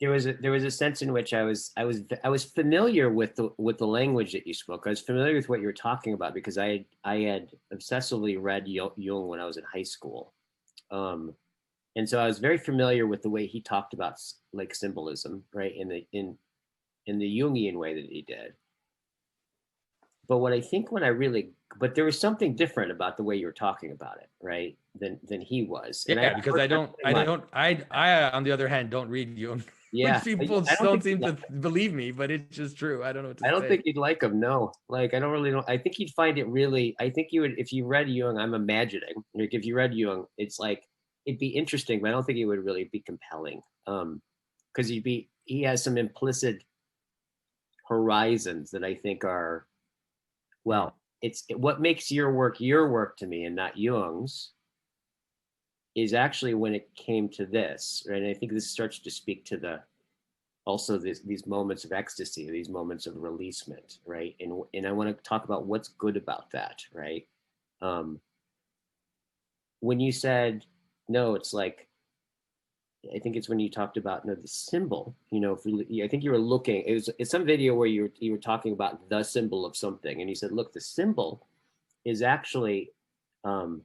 there was a sense in which I was familiar with the language that you spoke. I was familiar with what you were talking about because I had obsessively read Jung when I was in high school, and so I was very familiar with the way he talked about like symbolism, right? In the Jungian way that he did, but what I think when I really, but there was something different about the way you were talking about it, right? Than he was, and I Yeah, because I on the other hand don't read Jung, which yeah, people I don't don't think seem to believe me, but it's just true. I don't know what to I don't say. think you'd like him. No, like I don't really know. I think you'd find it really. I think you would if you read Jung. I'm imagining like if you read Jung, it's like it'd be interesting, but I don't think it would really be compelling. Because he has some implicit horizons that I think are Hmm. well. What makes your work to me and not Jung's is actually when it came to this, right? And I think this starts to speak to the also these moments of ecstasy, these moments of releasement, right? And I want to talk about what's good about that, right? Um, when you said no, it's like I think it's when you talked about the symbol. If I think you were looking. It's some video where you were talking about the symbol of something, and you said, look, the symbol is actually um,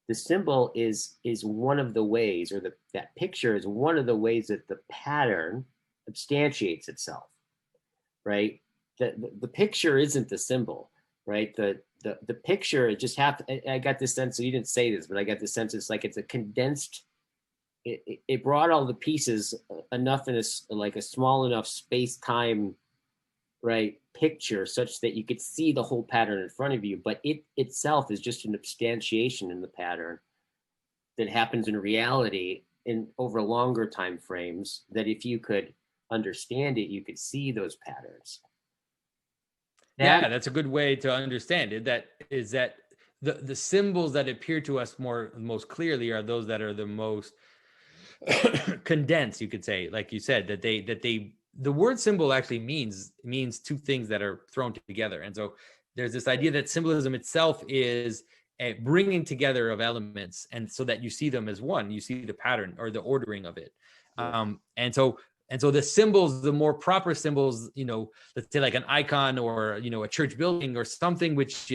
the symbol is one of the ways, or that picture is one of the ways that the pattern substantiates itself, right? The picture isn't the symbol, right? The picture it just happened. I got this sense. So you didn't say this, but I got the sense it's like it's a condensed. It brought all the pieces enough in like a small enough space time, right, picture such that you could see the whole pattern in front of you, but it itself is just an substantiation in the pattern that happens in reality in over longer time frames, that if you could understand it, you could see those patterns. That Yeah, that's a good way to understand it. That is that the symbols that appear to us most clearly are those that are the most condensed, you could say, like you said, that the word symbol actually means two things that are thrown together. And so there's this idea that symbolism itself is a bringing together of elements, and so that you see them as one, you see the pattern or the ordering of it. yeah, And so the symbols, the more proper symbols, let's say like an icon or a church building or something which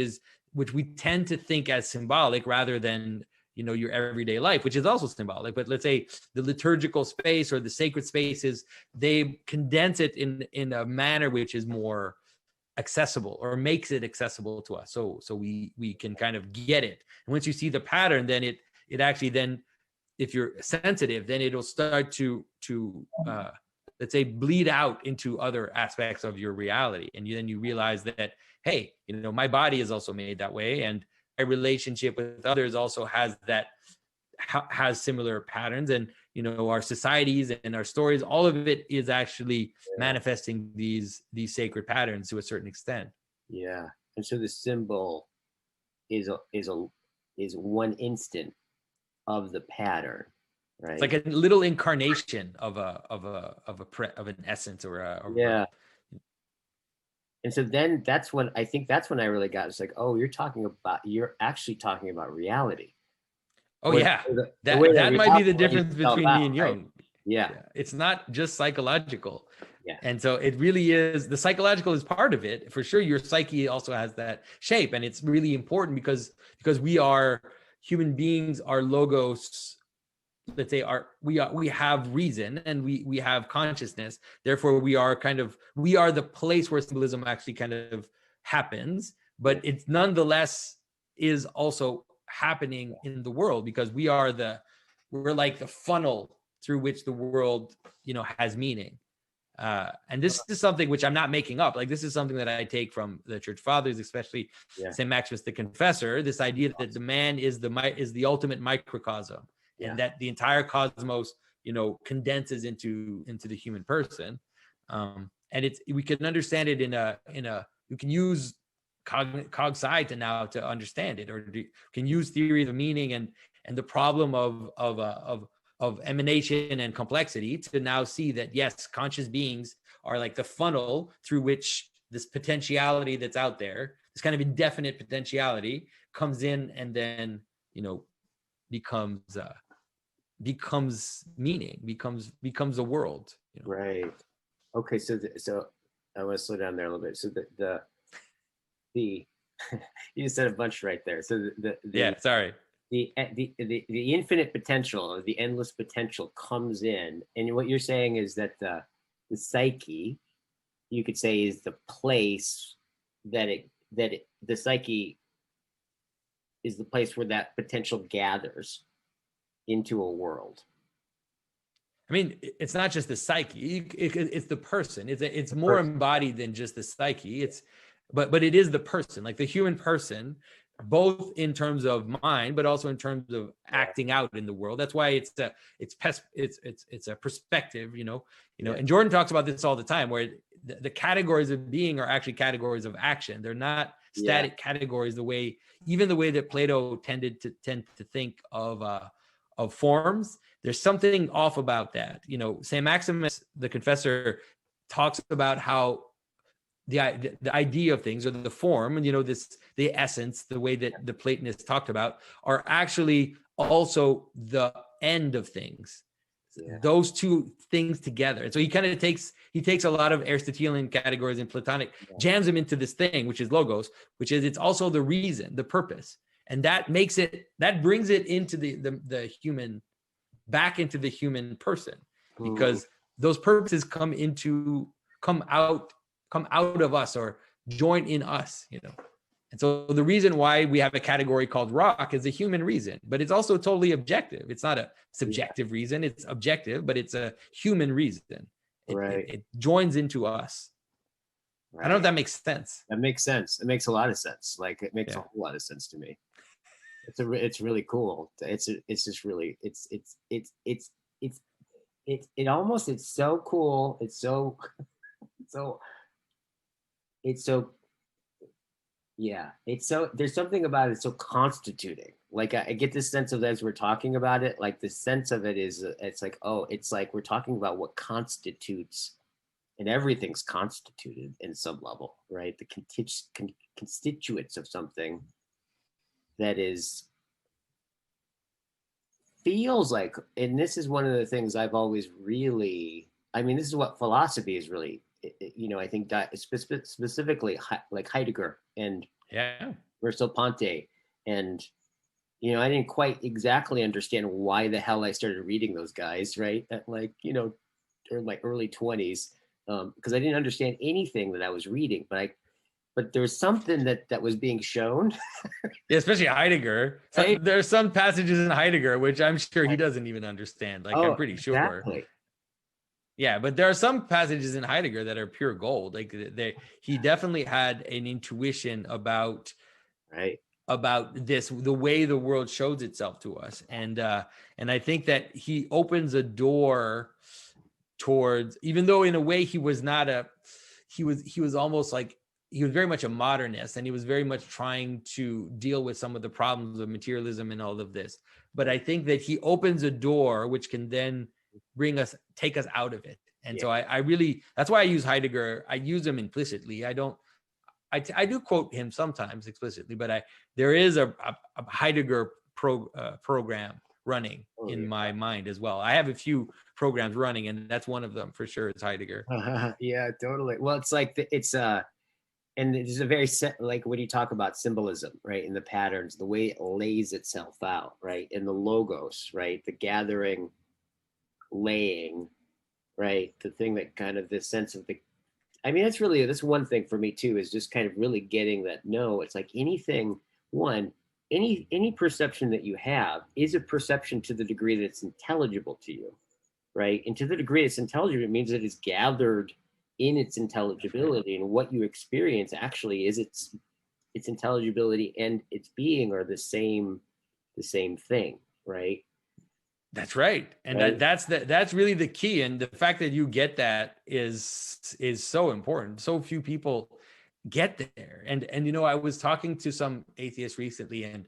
we tend to think as symbolic rather than your everyday life, which is also symbolic. But let's say the liturgical space or the sacred spaces, they condense it in a manner which is more accessible or makes it accessible to us, so we can kind of get it. And once you see the pattern, then it actually then, if you're sensitive, then it'll start to let's say bleed out into other aspects of your reality. And then you realize that, hey, my body is also made that way, and my relationship with others also has similar patterns. And our societies and our stories, all of it is actually yeah, manifesting these sacred patterns to a certain extent. yeah. And so the symbol is one instant of the pattern, It's right? like a little incarnation of an essence Yeah. And so then that's when I really got it's like, oh, you're actually talking about reality. oh Or yeah, the way that that might be reality the lays difference itself between out, me and right? Jung. Yeah, Yeah, it's not just psychological. yeah, And so it really is, the psychological is part of it for sure. Your psyche also has that shape, and it's really important because we are human beings, our logos, let's say, we have reason, and we have consciousness. Therefore we are the place where symbolism actually kind of happens, yeah, but it's nonetheless is also happening in the world, because we're like the funnel through which the world has meaning. And this is something which I'm not making up. Like, this is something that I take from the church fathers, especially yeah, St. Maximus the Confessor. This idea that the man is the ultimate microcosm, yeah, and that the entire cosmos, condenses into the human person. And we can understand it we can use cog sci to now to understand it, or can use theory of meaning and the problem of emanation and complexity to now see that, yes, conscious beings are like the funnel through which this potentiality that's out there, this kind of indefinite potentiality, comes in, and then becomes meaning, becomes a world. right. Okay, so I want to slow down there a little bit. So the you just said a bunch right there. So Yeah, sorry. the infinite potential, or the endless potential, comes in, and what you're saying is that the psyche, you could say, is the place that the psyche is the place where that potential gathers into a world. I mean, it's not just the psyche; it's the person. It's more embodied than just the psyche. But it is the person, like the human person, both in terms of mind, but also in terms of acting out in the world. That's why it's a perspective, And Jordan talks about this all the time, where the categories of being are actually categories of action. They're not static categories. The way that Plato tend to think of forms. There's something off about that. St. Maximus the Confessor talks about how the idea of things, or the form, and the essence, the way that the Platonists talked about, are actually also the end of things. Those two things together. And so he kind of takes a lot of Aristotelian categories and Platonic, jams them into this thing, which is logos, which is, it's also the reason, the purpose. And that brings it into the human, back into the human person, because those purposes come out of us, or join in us, And so the reason why we have a category called rock is a human reason, but it's also totally objective. It's not a subjective reason. It's objective, but it's a human reason. It joins into us. Right. I don't know if that makes sense. That makes sense. It makes a lot of sense. Like, it makes a whole lot of sense to me. It's really cool. It's just really, it's so cool. It's so there's something about it so constituting. Like, I get this sense of, as we're talking about it, like the sense of it is, it's like we're talking about what constitutes, and everything's constituted in some level, right? The constituents of something that feels like, and this is one of the things I've always really, this is what philosophy is really, I think specifically like Heidegger and Merleau-Ponty, and I didn't quite exactly understand why the hell I started reading those guys, right? At during my early 20s, because I didn't understand anything that I was reading, but there was something that was being shown. Especially Heidegger. There are some passages in Heidegger which I'm sure he doesn't even understand. I'm pretty sure. Exactly. Yeah, but there are some passages in Heidegger that are pure gold. Like, he definitely had an intuition about this, the way the world shows itself to us, and I think that he opens a door towards, even though in a way he was not he was almost like, he was very much a modernist, and he was very much trying to deal with some of the problems of materialism and all of this. But I think that he opens a door which can then take us out of it. And so I really, that's why I use Heidegger. I use him implicitly. I do quote him sometimes explicitly, but there is a Heidegger program running in my mind as well. I have a few programs running, and that's one of them for sure. It's Heidegger. Yeah, totally. Well, it's like and there's a very like, when you talk about symbolism, right, and the patterns, the way it lays itself out, right, and the logos, right, the gathering, laying, right, the thing that kind of, this sense of that's one thing for me too, is just kind of really getting that. No, it's like anything, any perception that you have is a perception to the degree that it's intelligible to you, right? And to the degree it's intelligible, it means that it's gathered in its intelligibility, and what you experience actually is its intelligibility and its being are the same thing, right? That's right. And right. That's really the key. And the fact that you get that is so important. So few people get there. And I was talking to some atheists recently, and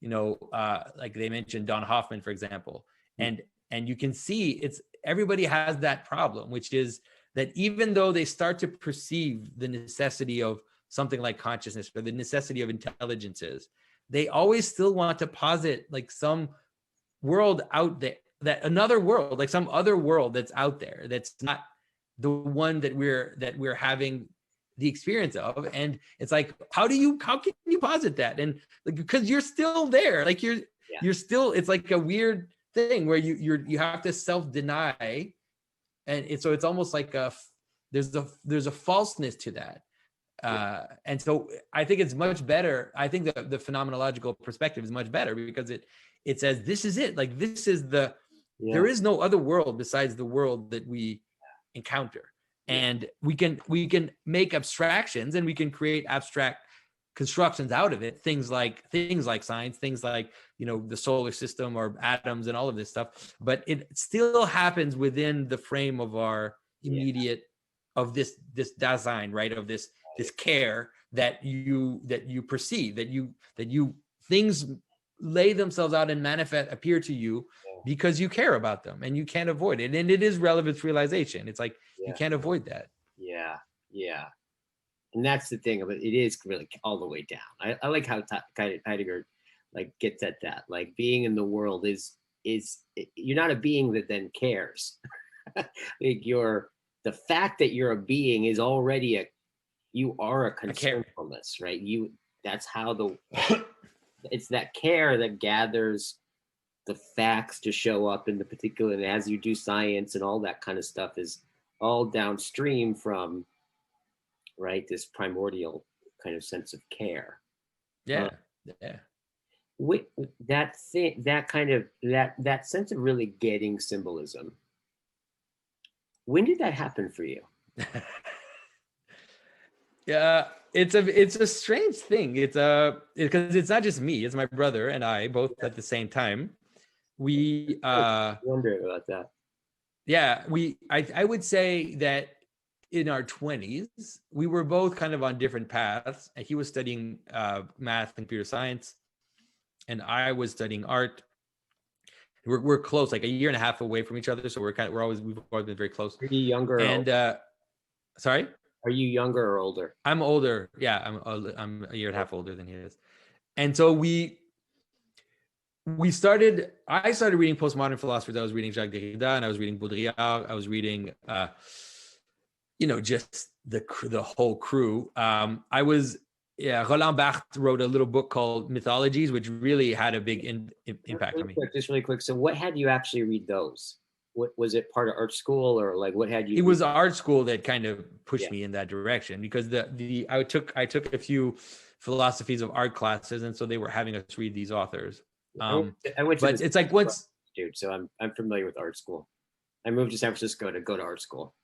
like they mentioned Don Hoffman, for example, and you can see everybody has that problem, which is that even though they start to perceive the necessity of something like consciousness or the necessity of intelligences, they always still want to posit like some world out there, that another world, like some other world that's out there, that's not the one that we're having the experience of. And it's like, how can you posit that? And like, because you're still there, like you're still, it's like a weird thing where you have to self-deny. And so it's almost like there's a falseness to that. And so I think it's much better. I think the phenomenological perspective is much better because it says this is it. Like this is there is no other world besides the world that we encounter. And we can make abstractions and we can create abstract constructions out of it, things like science, things like, you know, the solar system or atoms and all of this stuff, but it still happens within the frame of our immediate of this Dasein, right, of this care that you perceive, that you things lay themselves out and appear to you because you care about them and you can't avoid it. And it is relevance realization. It's like you can't avoid that. Yeah. And that's the thing of it. It is really all the way down. I like how Heidegger like gets at that. Like being in the world is you're not a being that then cares. Like the fact that you're a being is already you are a concernfulness, right? That's how it's that care that gathers the facts to show up in the particular, and as you do science and all that kind of stuff is all downstream from, right, this primordial kind of sense of care. With that thing, that kind of that sense of really getting symbolism, when did that happen for you? Yeah, it's a strange thing. Because it's not just me, it's my brother and I both at the same time. We wonder about that. I would say that in our 20s we were both kind of on different paths. He was studying math and computer science and I was studying art. We're close, like a year and a half away from each other, so we've always been very close. Are you younger and sorry, are you younger or older? I'm older. Yeah, I'm a year and a half older than he is. And so I started reading postmodern philosophers. I was reading Jacques Derrida and I was reading Baudrillard. I was reading, just the whole crew. Roland Barthes wrote a little book called Mythologies, which really had a big impact on me. Just really quick. So what had you actually read those? What was it, part of art school, or like what had you? It was art school that kind of pushed me in that direction, because I took a few philosophies of art classes, and so they were having us read these authors. I went to but it's like once, dude. So I'm familiar with art school. I moved to San Francisco to go to art school.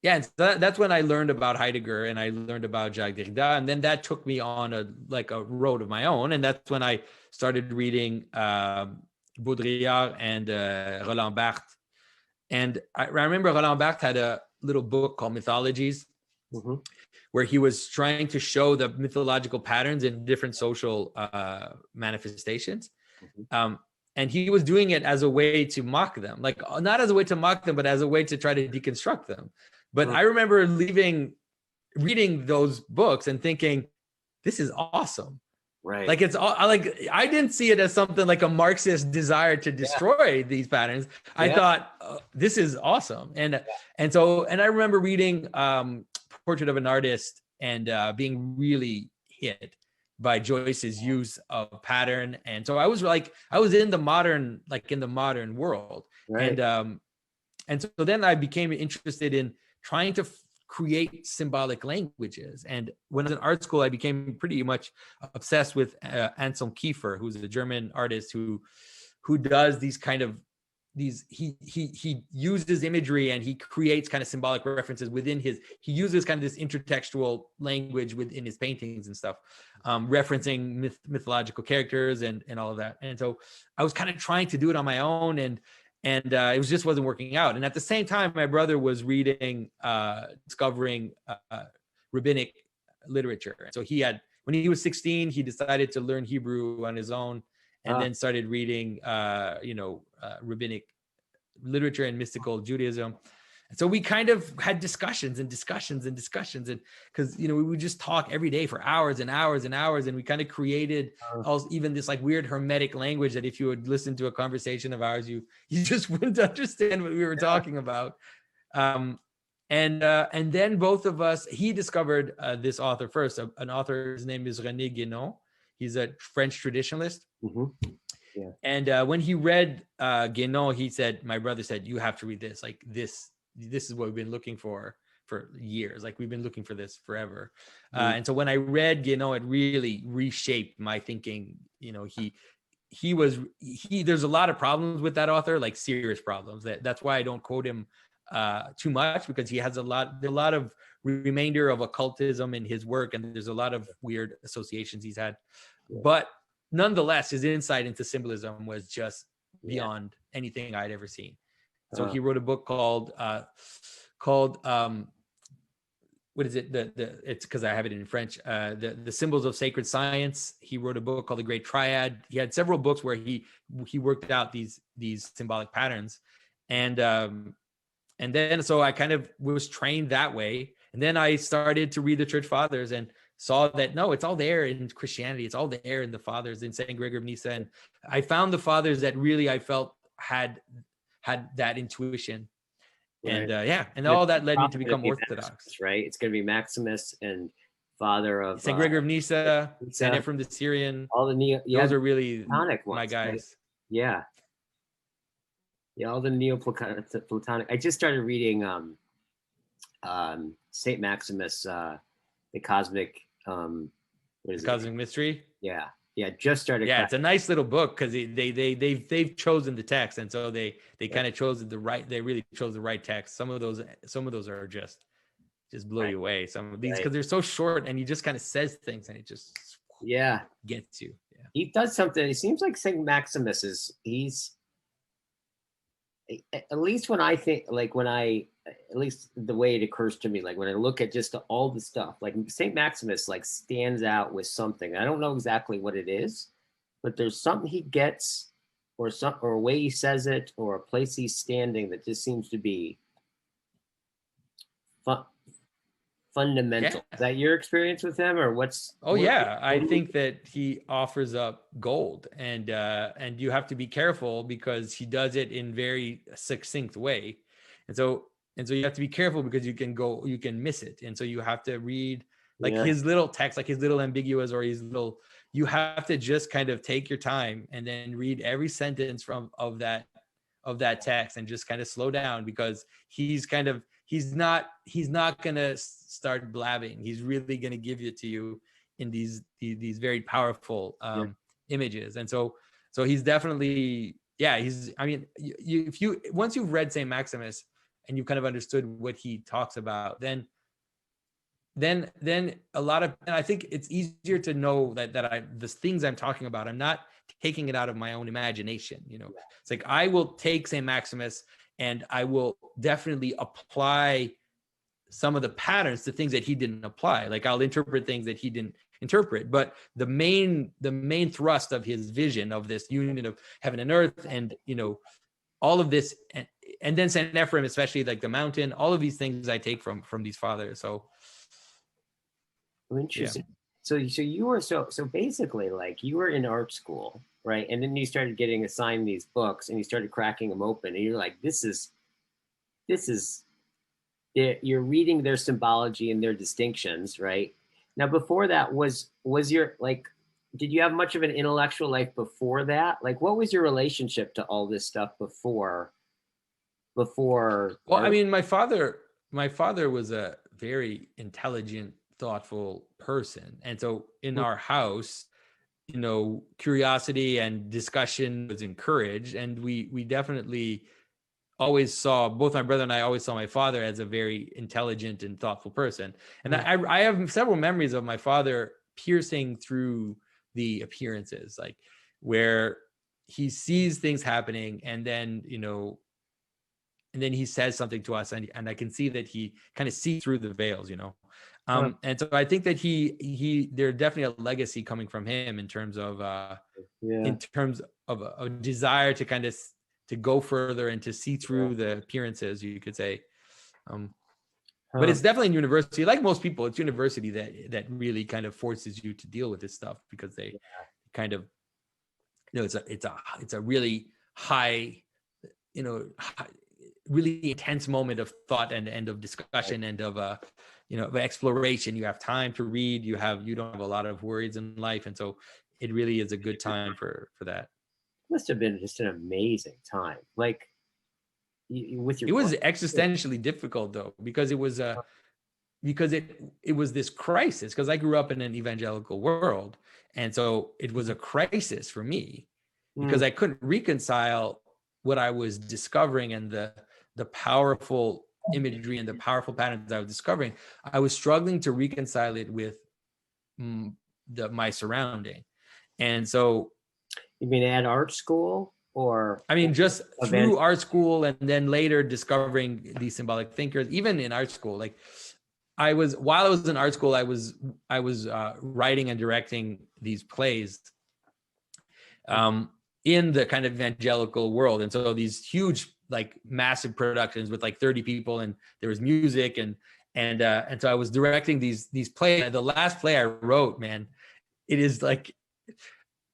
Yeah, and so that's when I learned about Heidegger and I learned about Jacques Derrida, and then that took me on a road of my own, and that's when I started reading Baudrillard and Roland Barthes. And I remember Roland Barthes had a little book called Mythologies, where he was trying to show the mythological patterns in different social manifestations. And he was doing it as a way to mock them, like not as a way to mock them, but as a way to try to deconstruct them. But I remember reading those books and thinking, this is awesome. Right. Like it's all like, I didn't see it as something like a Marxist desire to destroy these patterns. I thought this is awesome. And I remember reading Portrait of an Artist and being really hit by Joyce's use of pattern. And so I was in the modern world. Right. And so then I became interested in trying to create symbolic languages. And when I was in art school, I became pretty much obsessed with Anselm Kiefer, who's a German artist who does these kind of he uses imagery and he creates kind of symbolic references within he uses kind of this intertextual language within his paintings and stuff, referencing mythological characters and all of that. And so I was kind of trying to do it on my own, and it just wasn't working out. And at the same time, my brother was reading, discovering rabbinic literature. So when he was 16, he decided to learn Hebrew on his own, and then started reading, rabbinic literature and mystical Judaism. And so we kind of had discussions, and because we would just talk every day for hours and hours and hours, and we kind of created even this like weird hermetic language that if you would listen to a conversation of ours, you just wouldn't understand what we were talking about. And then both of us, he discovered this author first, an author. His name is René Guénon. He's a French traditionalist. Yeah. And when he read Guénon, my brother said, "You have to read this. Like this is what we've been looking for for years. Like we've been looking for this forever. And so when I read, it really reshaped my thinking. There's a lot of problems with that author, like serious problems. That's why I don't quote him too much, because he has a lot of remainder of occultism in his work, and there's a lot of weird associations he's had. But nonetheless, his insight into symbolism was just beyond anything I'd ever seen. So he wrote a book called what is it? It's because I have it in French. The Symbols of Sacred Science. He wrote a book called The Great Triad. He had several books where he worked out these symbolic patterns, and then so I kind of was trained that way. And then I started to read the Church Fathers and saw that no, it's all there in Christianity. It's all there in the Fathers, in Saint Gregory of Nyssa. And I found the Fathers that really I felt had that intuition. Right. And all that led me to become Orthodox. Maximus, right? It's going to be Maximus and father of Saint Gregory of Nyssa, Saint Ephraem the Syrian. All the those are really ones, my guys. Right? Yeah, all the Neoplatonic. I just started reading Saint Maximus, the Cosmic. What is it? Cosmic Mystery. Yeah, just started. Yeah, it's a nice little book because they've chosen the text, and so they kind of chose the right. They really chose the right text. Some of those are just blow you away. Some of these because they're so short, and he just kind of says things, and it just gets you. Yeah, he does something. It seems like Saint Maximus he's at least when I think at least the way it occurs to me, like when I look at just all the stuff, like St. Maximus like stands out with something. I don't know exactly what it is, but there's something he gets or a way he says it or a place he's standing that just seems to be fundamental. Yeah. Is that your experience with him or what's? I think that he offers up gold and you have to be careful because he does it in very succinct way. And so you have to be careful because you can miss it. And so you have to read his little text, like his little ambiguous or his little, you have to just kind of take your time and then read every sentence of that text and just kind of slow down because he's not going to start blabbing. He's really going to give it to you in these very powerful images. And so he's definitely, once you've read St. Maximus and you've kind of understood what he talks about, then a lot of, and I think it's easier to know that the things I'm talking about, I'm not taking it out of my own imagination. It's like, I will take St. Maximus and I will definitely apply some of the patterns to things that he didn't apply. Like I'll interpret things that he didn't interpret, but the main thrust of his vision of this union of heaven and earth and, all of this, and then Saint Ephraim, especially like the mountain, all of these things I take from these fathers. So interesting. Yeah. So you were so basically like you were in art school, right? And then you started getting assigned these books and you started cracking them open and you're like, this is you're reading their symbology and their distinctions, right? Now, before that was your did you have much of an intellectual life before that? Like, what was your relationship to all this stuff before? Well, I mean, my father was a very intelligent, thoughtful person. And so in our house, curiosity and discussion was encouraged. And we definitely always saw, both my brother and I always saw my father as a very intelligent and thoughtful person. And I have several memories of my father piercing through the appearances, like where he sees things happening and then, and then he says something to us and I can see that he kind of sees through the veils, and so I think that there's definitely a legacy coming from him in terms of a desire to kind of to go further and to see through the appearances, you could say. But it's definitely in university, like most people, it's university that really kind of forces you to deal with this stuff because they kind of, it's a really high, really intense moment of thought and of discussion and of of exploration. You have time to read, you don't have a lot of worries in life. And so it really is a good time for that. Must have been just an amazing time. Like with your It was book. existentially difficult though, because it was this crisis, because I grew up in an evangelical world, and so it was a crisis for me because Mm, I couldn't reconcile what I was discovering and the powerful imagery and the powerful patterns I was discovering. I was struggling to reconcile it with my surrounding. And so, you mean at art school or I mean, just event? through art school and then later discovering these symbolic thinkers, even in art school, like while I was in art school, I was writing and directing these plays in the kind of evangelical world. And so these huge, like massive productions with like 30 people, and there was music and so I was directing these plays. The last play I wrote, man, it is like,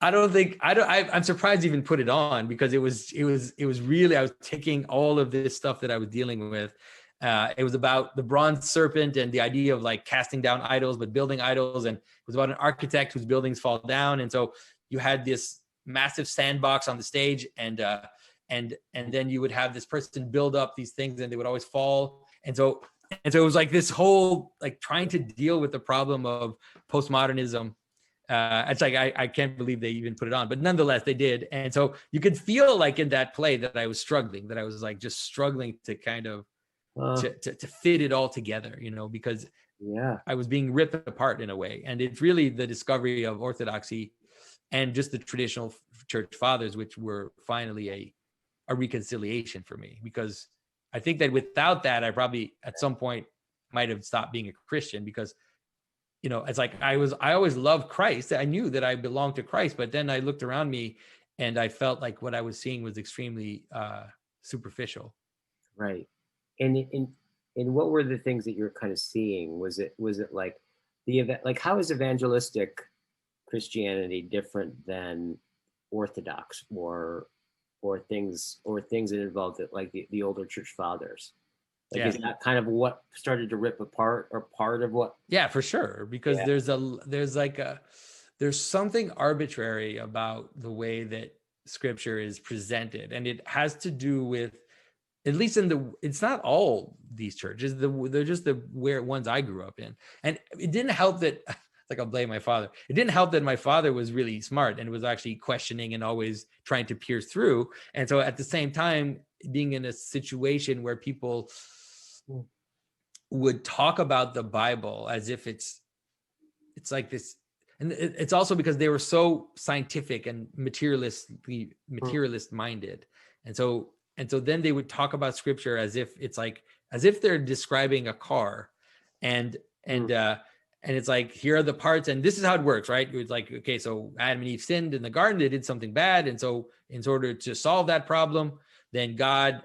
I'm surprised to even put it on, because it was really, I was taking all of this stuff that I was dealing with. It was about the bronze serpent and the idea of like casting down idols, but building idols. And it was about an architect whose buildings fall down. And so you had this massive sandbox on the stage, and then you would have this person build up these things, and they would always fall. And so it was like this whole, like, trying to deal with the problem of postmodernism. It's like I can't believe they even put it on, but nonetheless they did. And so you could feel like in that play that I was struggling, that I was like just struggling to kind of to fit it all together, because Yeah. I was being ripped apart in a way. And it's really the discovery of orthodoxy and just the traditional church fathers, which were finally a reconciliation for me, because I think that without that, I probably at some point might have stopped being a Christian, because it's like I always loved Christ. I knew that I belonged to Christ, but then I looked around me and I felt like what I was seeing was extremely superficial. Right. And what were the things that you're kind of seeing? Was it like the event, like how is evangelistic Christianity different than Orthodox or things that involve it, like the older church fathers? Like, Yeah. is that kind of what started to rip apart, or part of what? Yeah, for sure. Because Yeah. there's something arbitrary about the way that scripture is presented. And it has to do with, at least it's not all these churches, they're just the where ones I grew up in. And it didn't help that, like, I'll blame my father. It didn't help that my father was really smart and was actually questioning and always trying to pierce through. And so at the same time, being in a situation where people would talk about the Bible as if it's like this. And it's also because they were so scientific and materialist minded. And so then they would talk about scripture as if it's like, as if they're describing a car, and it's like, here are the parts and this is how it works, right? It's like, okay, so Adam and Eve sinned in the garden, they did something bad, and so in order to solve that problem, then God,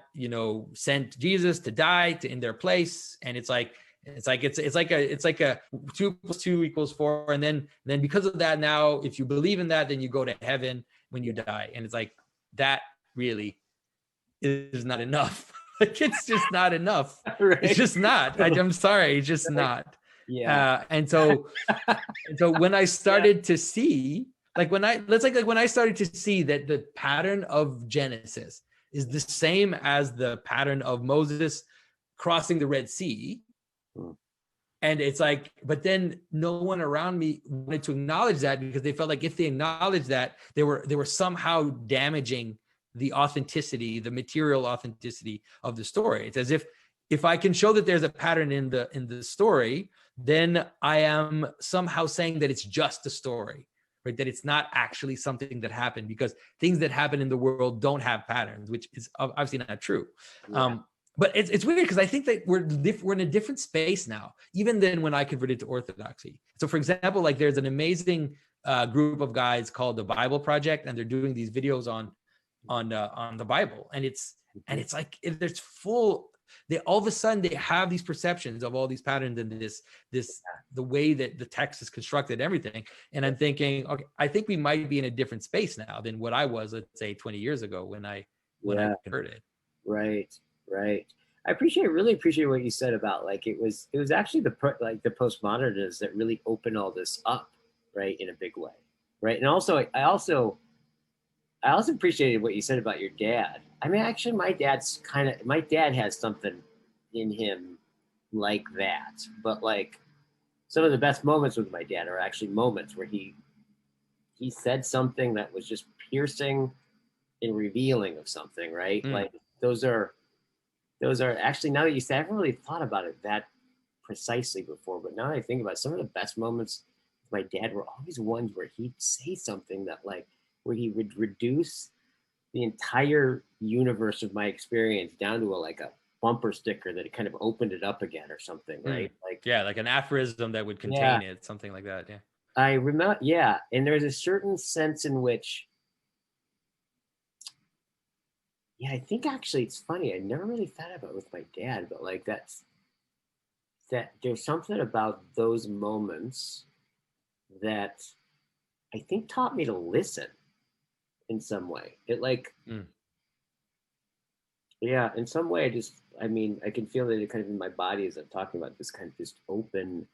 sent Jesus to die in their place. And it's like a 2 + 2 = 4. And then because of that, now if you believe in that, then you go to heaven when you die. And it's like, that really is not enough. Like, it's just not enough. Right. It's just not. I'm sorry, it's just not. Yeah. And so when I started to see, when I started to see that the pattern of Genesis is the same as the pattern of Moses crossing the Red Sea. And it's like, but then no one around me wanted to acknowledge that, because they felt like if they acknowledged that, they were somehow damaging the authenticity, the material authenticity of the story. It's as if I can show that there's a pattern in the story, then I am somehow saying that it's just a story, right? That it's not actually something that happened, because things that happen in the world don't have patterns, which is obviously not true. Yeah. But it's weird, because I think that we're in a different space now, even than when I converted to Orthodoxy. So, for example, like, there's an amazing group of guys called the Bible Project, and they're doing these videos on the Bible, and it's like, there's full. They all of a sudden they have these perceptions of all these patterns and this the way that the text is constructed and everything. And I'm thinking, okay, I think we might be in a different space now than what I was, let's say, 20 years ago when I converted. Right. I really appreciate what you said about, like, it was actually the postmodernists that really opened all this up, right, in a big way, right? And also, I also appreciated what you said about your dad. I mean, actually, my dad has something in him like that. But like some of the best moments with my dad are actually moments where he said something that was just piercing and revealing of something, right? Mm. Like those are actually, now that you say, I haven't really thought about it that precisely before, but now that I think about it, some of the best moments with my dad were always ones where he'd say something that like where he would reduce the entire universe of my experience down to like a bumper sticker that it kind of opened it up again or something, Mm. right? Like Yeah, like an aphorism that would yeah, contain it, something like that. Yeah. I remember, yeah, and there's a certain sense in which, yeah, I think actually it's funny. I never really thought about it with my dad, but like that there's something about those moments that I think taught me to listen in some way. It like, Mm. yeah, in some way, I mean, I can feel it kind of in my body as I'm talking about this kind of just open,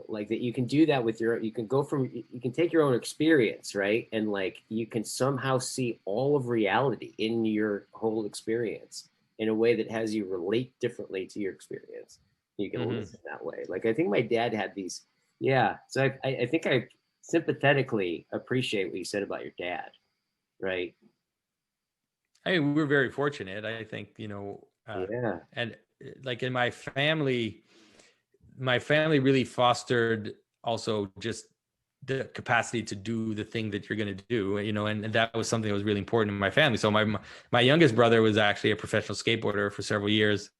like that you can do that with you can go from, you can take your own experience, right? And like, you can somehow see all of reality in your whole experience in a way that has you relate differently to your experience. You can Hmm. listen that way. Like, I think my dad had these, yeah. So I think I sympathetically appreciate what you said about your dad, right? I mean, we're very fortunate. I think, Yeah. and like in my family really fostered also just the capacity to do the thing that you're going to do, and that was something that was really important in my family. So my youngest brother was actually a professional skateboarder for several years.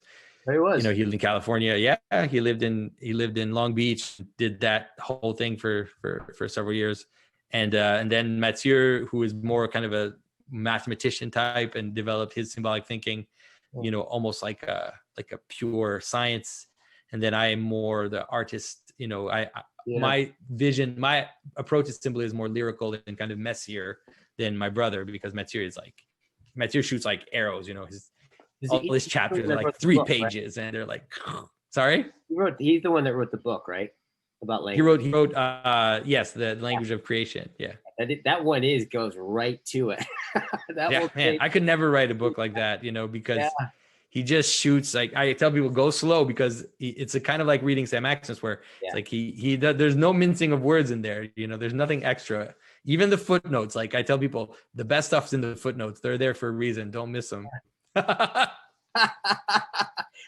There he was. He lived in California. Yeah, he lived in Long Beach, did that whole thing for several years. And then Mathieu, who is more kind of a mathematician type and developed his symbolic thinking, almost like a pure science. And then I am more the artist. Yeah. My vision, my approach to symbolism is more lyrical and kind of messier than my brother, because Mathieu shoots like arrows. His Is all he, his he's the one chapters are that like wrote the three book, right? pages, and they're like, sorry. He's the one that wrote the book, right? About He language. wrote. He wrote. Yes, the language of creation. Yeah, That one goes right to it. That yeah, will man. take. I could never write a book like that, Yeah, because he just shoots. Like I tell people, go slow, because it's a kind of like reading Sam Maximus, where it's yeah. like there's no mincing of words in there. There's nothing extra. Even the footnotes. Like I tell people, the best stuff's in the footnotes. They're there for a reason. Don't miss them.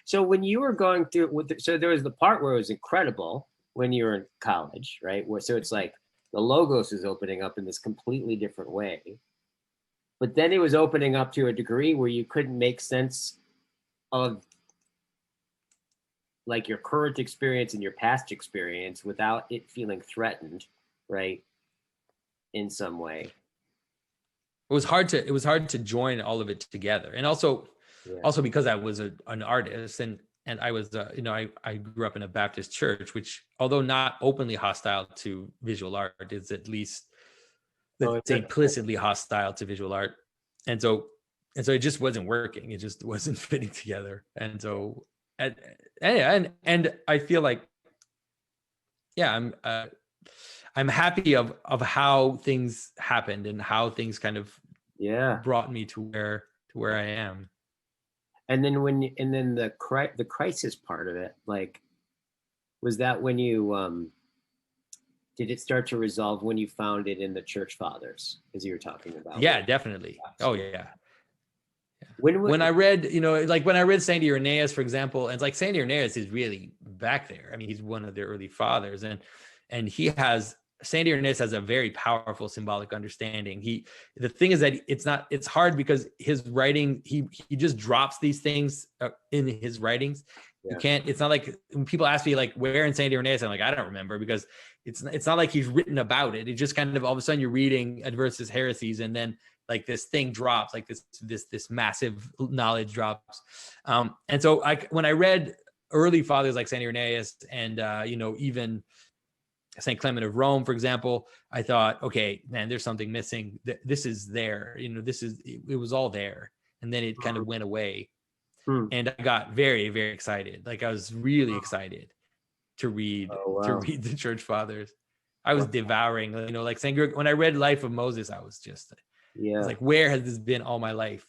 So when you were going through so there was the part where it was incredible when you were in college, right? Where so it's like the logos is opening up in this completely different way, but then it was opening up to a degree where you couldn't make sense of like your current experience and your past experience without it feeling threatened, right? In some way. It was hard to join all of it together, and Yeah. also because I was an artist, and I was I grew up in a Baptist church, which, although not openly hostile to visual art, is at least, let's Oh, say, implicitly hostile to visual art. And so and so it just wasn't working. It just wasn't fitting together. And so and I feel like, yeah, I'm happy of how things happened and how things kind of yeah. brought me to where I am. And then and then the crisis part of it, like, was that when you did it start to resolve when you found it in the church fathers, as you were talking about? Yeah, definitely. Oh yeah. When When I read, like when I read Sandy Irenaeus, for example, and it's like Sandy Irenaeus is really back there. I mean, he's one of the early fathers, and Sandy Irenaeus has a very powerful symbolic understanding. The thing is that it's hard because his writing, he just drops these things in his writings. You yeah, can't. It's not like when people ask me like where in Sandy Irenaeus, I'm like, I don't remember, because it's not like he's written about it. It just kind of all of a sudden you're reading Adversus Heresies, and then like this thing drops, like this massive knowledge drops. And so when I read early fathers like Saint Irenaeus and even Saint Clement of Rome, for example, I thought, okay, man, there's something missing. This is there. It was all there, and then it kind of went away. hmm. And I got very, very excited. Like I was really excited to read Oh to wow. read the church fathers. I was devouring, like saying, when I read Life of Moses, I was like, where has this been all my life?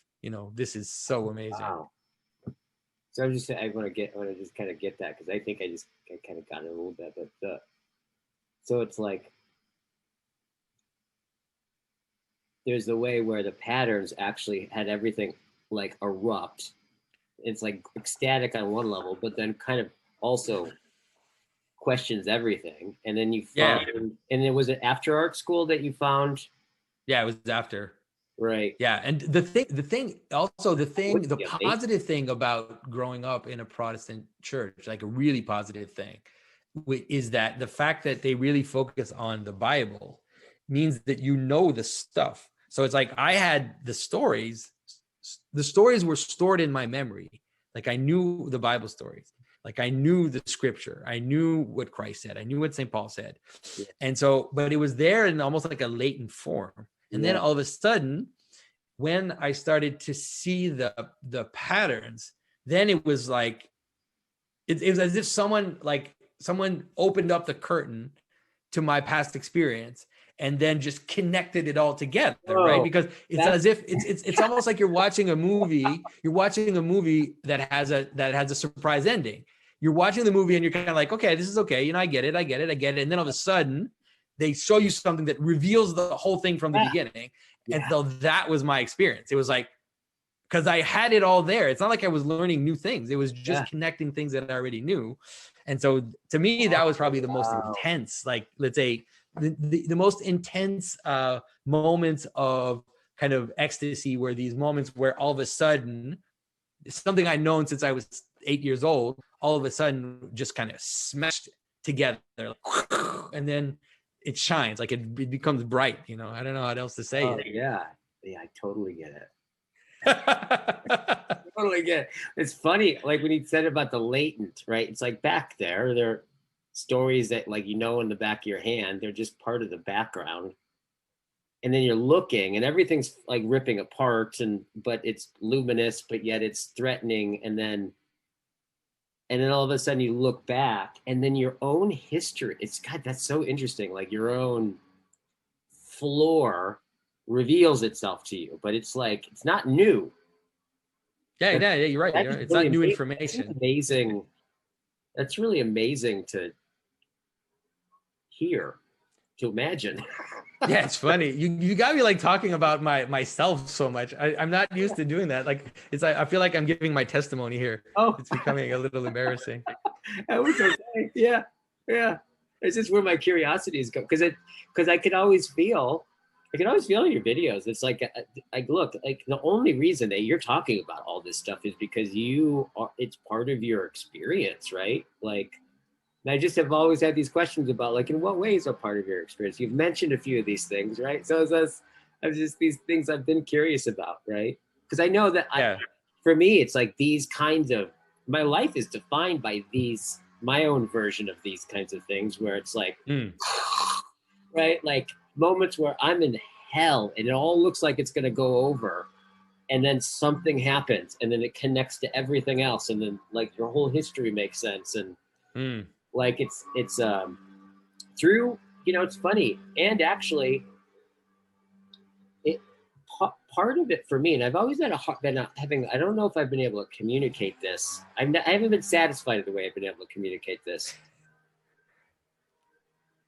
This is so amazing. Wow. So I want to just kind of get that, because I think I kind of got it a little bit, but so it's like there's the way where the patterns actually had everything like erupt. It's like ecstatic on one level, but then kind of also questions everything. And then you found, and it was after art school that you found. Yeah, it was after. Right. Yeah. And the positive thing about growing up in a Protestant church, like a really positive thing, is that the fact that they really focus on the Bible means that the stuff. So it's like I had the stories were stored in my memory. Like I knew the Bible stories. Like I knew the scripture. I knew what Christ said. I knew what St. Paul said. Yeah. And so, but it was there in almost like a latent form. And then all of a sudden, when I started to see the patterns, then it was like, it was as if someone opened up the curtain to my past experience and then just connected it all together. Whoa, right? Because as if it's almost like you're watching a movie that has a surprise ending. You're watching the movie and you're kind of like, okay, this is okay. I get it. And then all of a sudden they show you something that reveals the whole thing from the beginning. And so that was my experience. It was like, because I had it all there. It's not like I was learning new things. It was just connecting things that I already knew. And so to me, that was probably the most intense, like, let's say the most intense moments of kind of ecstasy, were these moments where all of a sudden something I'd known since I was 8 years old, all of a sudden just kind of smashed together. And then it shines, like it becomes bright, I don't know how else to say it. Yeah, I totally get it. Totally get it. It's funny, like when you said about the latent, right? It's like back there are stories that, like, in the back of your hand, they're just part of the background. And then you're looking and everything's like ripping apart, but it's luminous, but yet it's threatening. And then all of a sudden you look back, and then your own history, God, that's so interesting. Like your own floor reveals itself to you, but it's like, it's not new. Yeah, you're right. It's really not new information. That's amazing. That's really amazing to hear, to imagine. Yeah, it's funny. You got me like talking about myself so much. I'm not used to doing that. Like I feel like I'm giving my testimony here. Oh, it's becoming a little embarrassing. That was okay. Yeah. It's just where my curiosities go, because I could always feel in your videos. It's like look, like the only reason that you're talking about all this stuff is because it's part of your experience, right? Like, and I just have always had these questions about, like, in what ways are part of your experience? You've mentioned a few of these things, right? So it's just these things I've been curious about, right? Because I know that for me, it's like these kinds of, my life is defined by my own version of these kinds of things, where it's like, right? Like moments where I'm in hell and it all looks like it's going to go over. And then something happens and then it connects to everything else. And then like your whole history makes sense. And like it's through, it's funny. And actually part of it for me, and I've always been I don't know if I've been able to communicate this. I haven't been satisfied with the way I've been able to communicate this.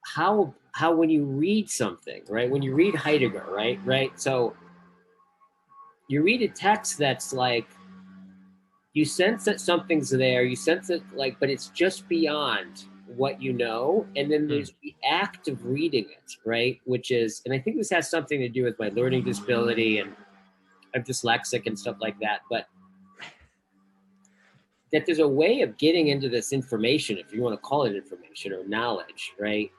How when you read something, right? When you read Heidegger, right? So you read a text that's like, you sense that something's there, you sense it, like, but it's just beyond what you know. And then there's the act of reading it, right? Which is, and I think this has something to do with my learning disability, and I'm dyslexic and stuff like that, but that there's a way of getting into this information, if you want to call it information or knowledge, right?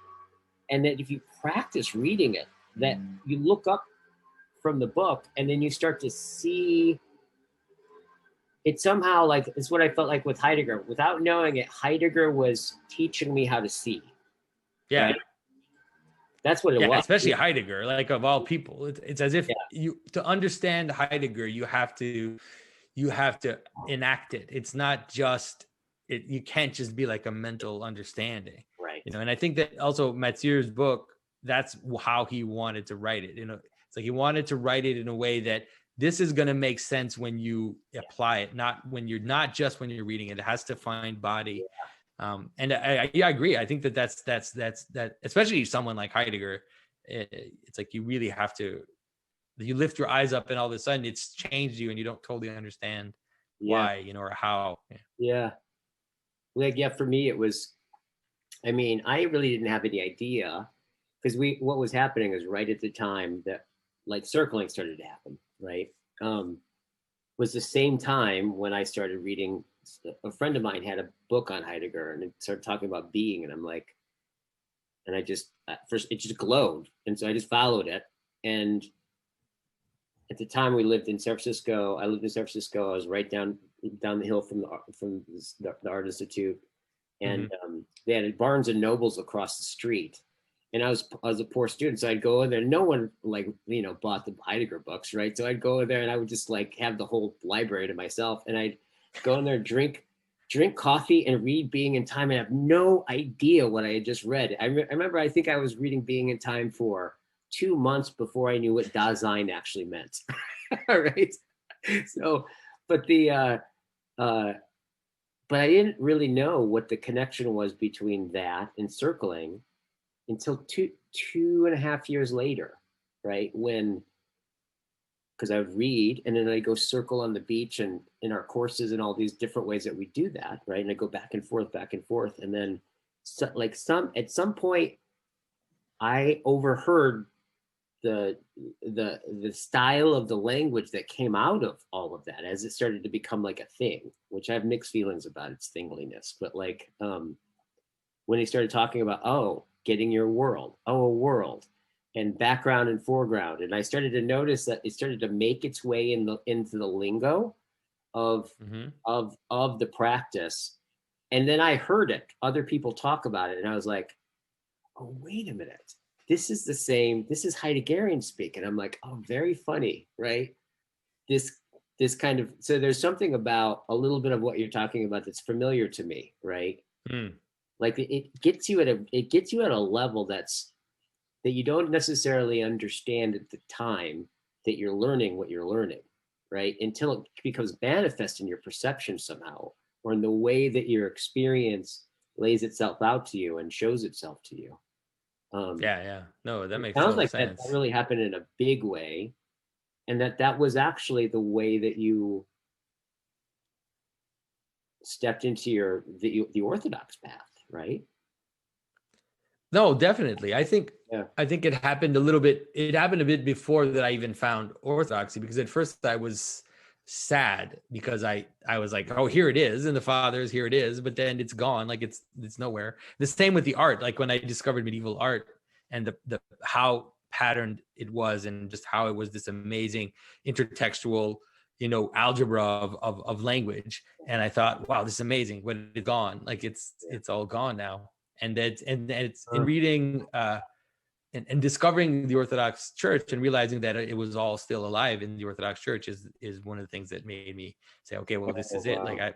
And that if you practice reading it, that you look up from the book and then you start to see it somehow. Like, it's what I felt like with Heidegger. Without knowing it, Heidegger was teaching me how to see. Yeah. Right? That's what it was. Especially Heidegger, like, of all people. It's as if to understand Heidegger, you have to enact it. It's not just, you can't just be like a mental understanding. Right. And I think that also Matsier's book, that's how he wanted to write it. It's like he wanted to write it in a way that this is going to make sense when you apply it, not just when you're reading it. It has to find body. And I agree. I think that's especially someone like Heidegger. It's like you really have to, you lift your eyes up and all of a sudden it's changed you and you don't totally understand why, or how. Like, for me, it was, I mean, I really didn't have any idea, because what was happening is right at the time that like circling started to happen, right? Was the same time when I started reading. A friend of mine had a book on Heidegger and it started talking about being, and I'm like, and I just, at first it just glowed, and so I just followed it. And at the time we lived in San Francisco. I lived in San Francisco. I was right down the hill from the Art Institute, and they had Barnes and Nobles across the street. And I was a poor student, so I'd go in there. No one bought the Heidegger books, right? So I'd go in there and I would just like have the whole library to myself, and I'd go in there, drink coffee, and read Being in Time, and have no idea what I had just read. I remember, I think I was reading Being in Time for 2 months before I knew what Dasein actually meant. Right? So, but but I didn't really know what the connection was between that and circling until two and a half years later, right? Because I would read and then I go circle on the beach and in our courses and all these different ways that we do that, right? And I go back and forth, and then at some point I overheard the style of the language that came out of all of that as it started to become like a thing, which I have mixed feelings about its thingliness. But like when he started talking about, getting your world, a world, and background and foreground, and I started to notice that it started to make its way into the lingo of the practice. And then I heard other people talk about it, and I was like, oh, wait a minute. This is the same. This is Heideggerian speak. And I'm like, oh, very funny, right? This kind of, so there's something about a little bit of what you're talking about that's familiar to me, right? Like it gets you at a level that you don't necessarily understand at the time that you're learning what you're learning, right? Until it becomes manifest in your perception somehow, or in the way that your experience lays itself out to you and shows itself to you. No, that makes sounds like sense. that really happened in a big way, and that was actually the way that you stepped into the Orthodox path, right? No, definitely. I think it happened a little bit. It happened a bit before that I even found Orthodoxy, because at first I was sad because I was like, oh, here it is in the Fathers, here it is, but then it's gone, like it's nowhere. The same with the art. Like when I discovered medieval art and the how patterned it was, and just how it was this amazing intertextual algebra of language, and I thought, wow, this is amazing, but it's gone. Like it's all gone now. And it's in reading and discovering the Orthodox Church and realizing that it was all still alive in the Orthodox Church is one of the things that made me say, okay, well, this is it. Like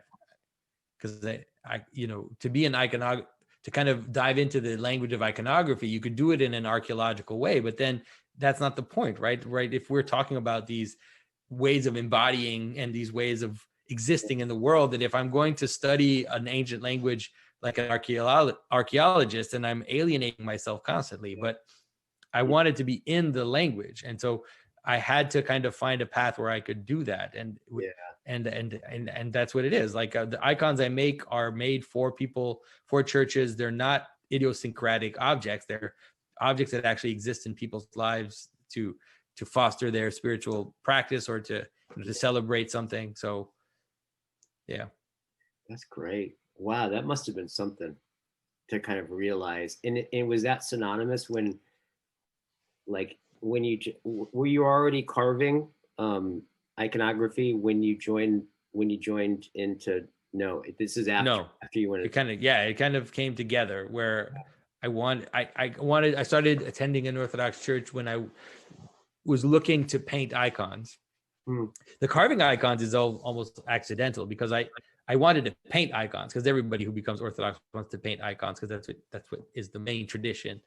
because I to be an iconographer, to kind of dive into the language of iconography, you could do it in an archaeological way, but then that's not the point, right? If we're talking about these ways of embodying and these ways of existing in the world, that if I'm going to study an ancient language like an archaeologist, and I'm alienating myself constantly, but I wanted to be in the language. And so I had to kind of find a path where I could do that. And that's what it is. Like the icons I make are made for people, for churches. They're not idiosyncratic objects. They're objects that actually exist in people's lives to foster their spiritual practice or to celebrate something. So, yeah. That's great. Wow, that must have been something to kind of realize. And was that synonymous when were you already carving iconography when you joined into? No, this is after. No, after you went. It kind of came together where I started attending an Orthodox church when I was looking to paint icons. The carving icons is almost accidental, because I wanted to paint icons because everybody who becomes Orthodox wants to paint icons because that's what is the main tradition.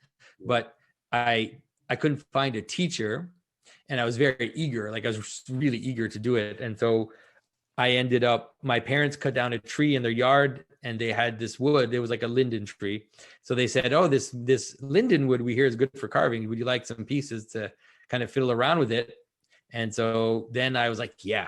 But I couldn't find a teacher, and I was very eager. Like I was really eager to do it, and so I ended up. My parents cut down a tree in their yard, and they had this wood. It was like a linden tree. So they said, "Oh, this linden wood we hear is good for carving. Would you like some pieces to kind of fiddle around with it?" And so then I was like, "Yeah."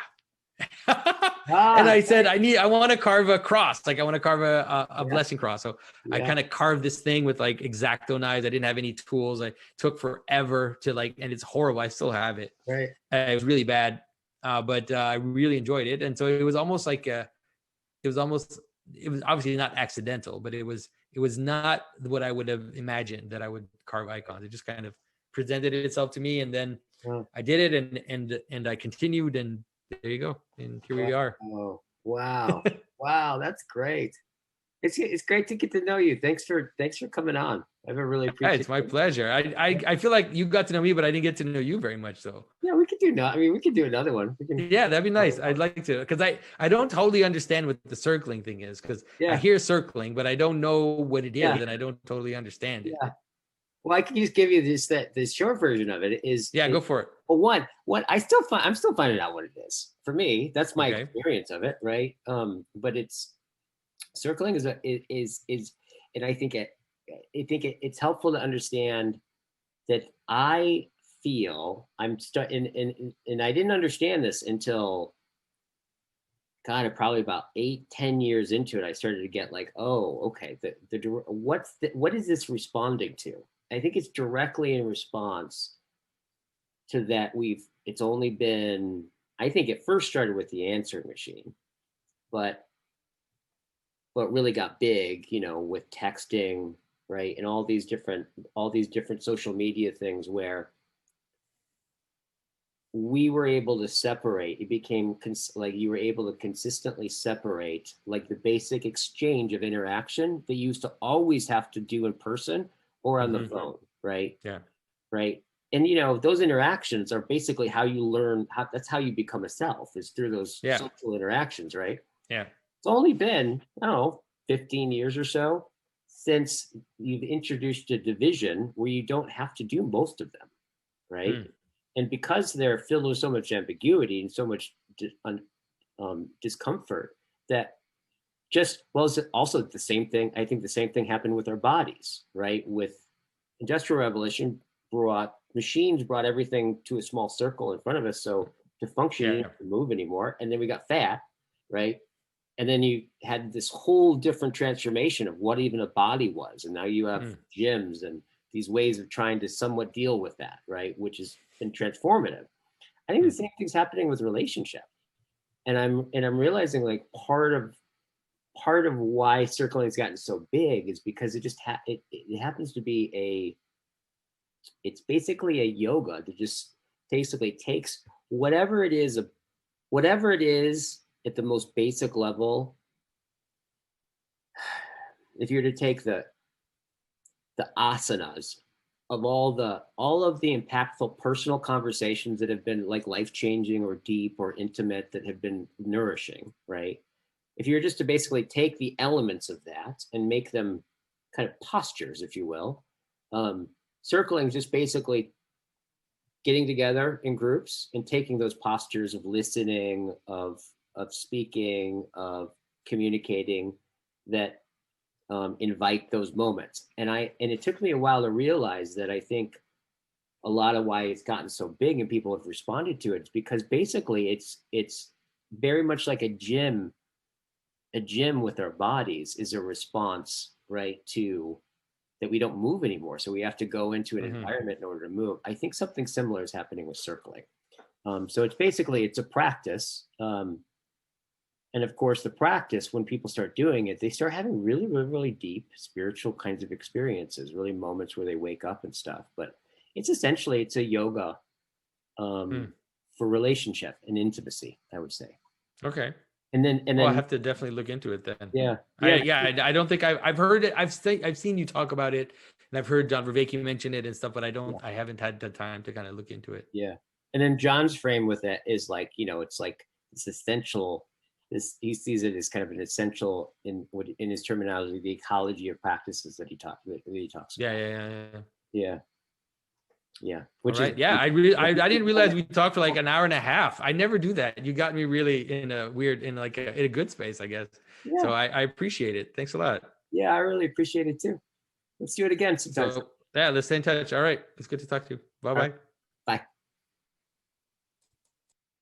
And Ah, I said, I want to carve a cross. Like I want to carve a blessing cross. So I yeah, kind of carved this thing with like X-Acto knives. I didn't have any tools. I took forever to like, and it's horrible. I still have it. right. It was really bad. But I really enjoyed it. And so it was almost like it was obviously not accidental, but it was not what I would have imagined that I would carve icons. It just kind of presented itself to me. And then Oh, I did it and I continued, and there you go. And here we are. wow. Wow. Wow. That's great. It's great to get to know you. Thanks for coming on. I really Yeah, appreciate it's my it. pleasure. I feel like you got to know me, but I didn't get to know you very much. So Yeah, we could do no. I mean, we could do another one. We can. yeah, that'd be nice. I'd like to, because I don't totally understand what the circling thing is, because I Yeah. hear circling, but I don't know what it Yeah. is, and I don't totally understand it. Yeah. Well, I can just give you this short version of it Yeah, go for it. well, one I'm still finding out what it is. For me, that's my Okay. experience of it, right? But it's circling is and it's helpful to understand that I feel I'm and I didn't understand this until kind of probably about 8, 10 years into it. I started to get like, oh, okay, what is this responding to? I think it's directly in response to that. It's only been, I think it first started with the answering machine, but really got big, with texting, right, and all these different social media things where we were able to separate. It became like you were able to consistently separate like the basic exchange of interaction that you used to always have to do in person or on the phone, right? Yeah. Right. And those interactions are basically how you learn. That's how you become a self, is through those Yeah. social interactions, right? Yeah. It's only been, I don't know, 15 years or so since you've introduced a division where you don't have to do most of them, right? And because they're filled with so much ambiguity and so much discomfort, that just, well, it's also the same thing. I think the same thing happened with our bodies, right? With Industrial Revolution, machines brought everything to a small circle in front of us. So to function, you didn't have to move anymore. And then we got fat, right? And then you had this whole different transformation of what even a body was. And now you have gyms and these ways of trying to somewhat deal with that, right? Which has been transformative. I think the same thing's happening with relationship. And I'm realizing like part of why circling has gotten so big is because it just it happens to be it's basically a yoga that just basically takes whatever it is at the most basic level. If you're to take the asanas of all of the impactful personal conversations that have been like life-changing or deep or intimate, that have been nourishing, right? If you're just to basically take the elements of that and make them kind of postures, if you will, circling is just basically getting together in groups and taking those postures of listening, of speaking, of communicating, that invite those moments. And it took me a while to realize that I think a lot of why it's gotten so big and people have responded to it is because basically it's very much like a gym with our bodies is a response, right, to that we don't move anymore. So we have to go into an environment in order to move. I think something similar is happening with circling. So it's a practice. And of course, the practice, when people start doing it, they start having really, really, really deep spiritual kinds of experiences, really moments where they wake up and stuff. But it's a yoga for relationship and intimacy, I would say. Okay. And then Well, I have to definitely look into it then. Yeah. I don't think I've heard it. I've seen you talk about it, and I've heard John Vervaeke mention it and stuff, but I haven't had the time to kind of look into it. Yeah. And then John's frame with it is like, it's like this essential he sees it as kind of an essential in his terminology, the ecology of practices that he talks Yeah, about. yeah, yeah, yeah. Yeah, yeah. All Which is right. Yeah, I didn't realize we talked for like an hour and a half. I never do that. You got me really in a weird, in like in a good space, I guess. yeah, So I appreciate it. Thanks a lot. yeah. I really appreciate it too. Let's do it again sometime. So yeah, let's stay in touch. All right. It's good to talk to you. Bye All right, bye. bye.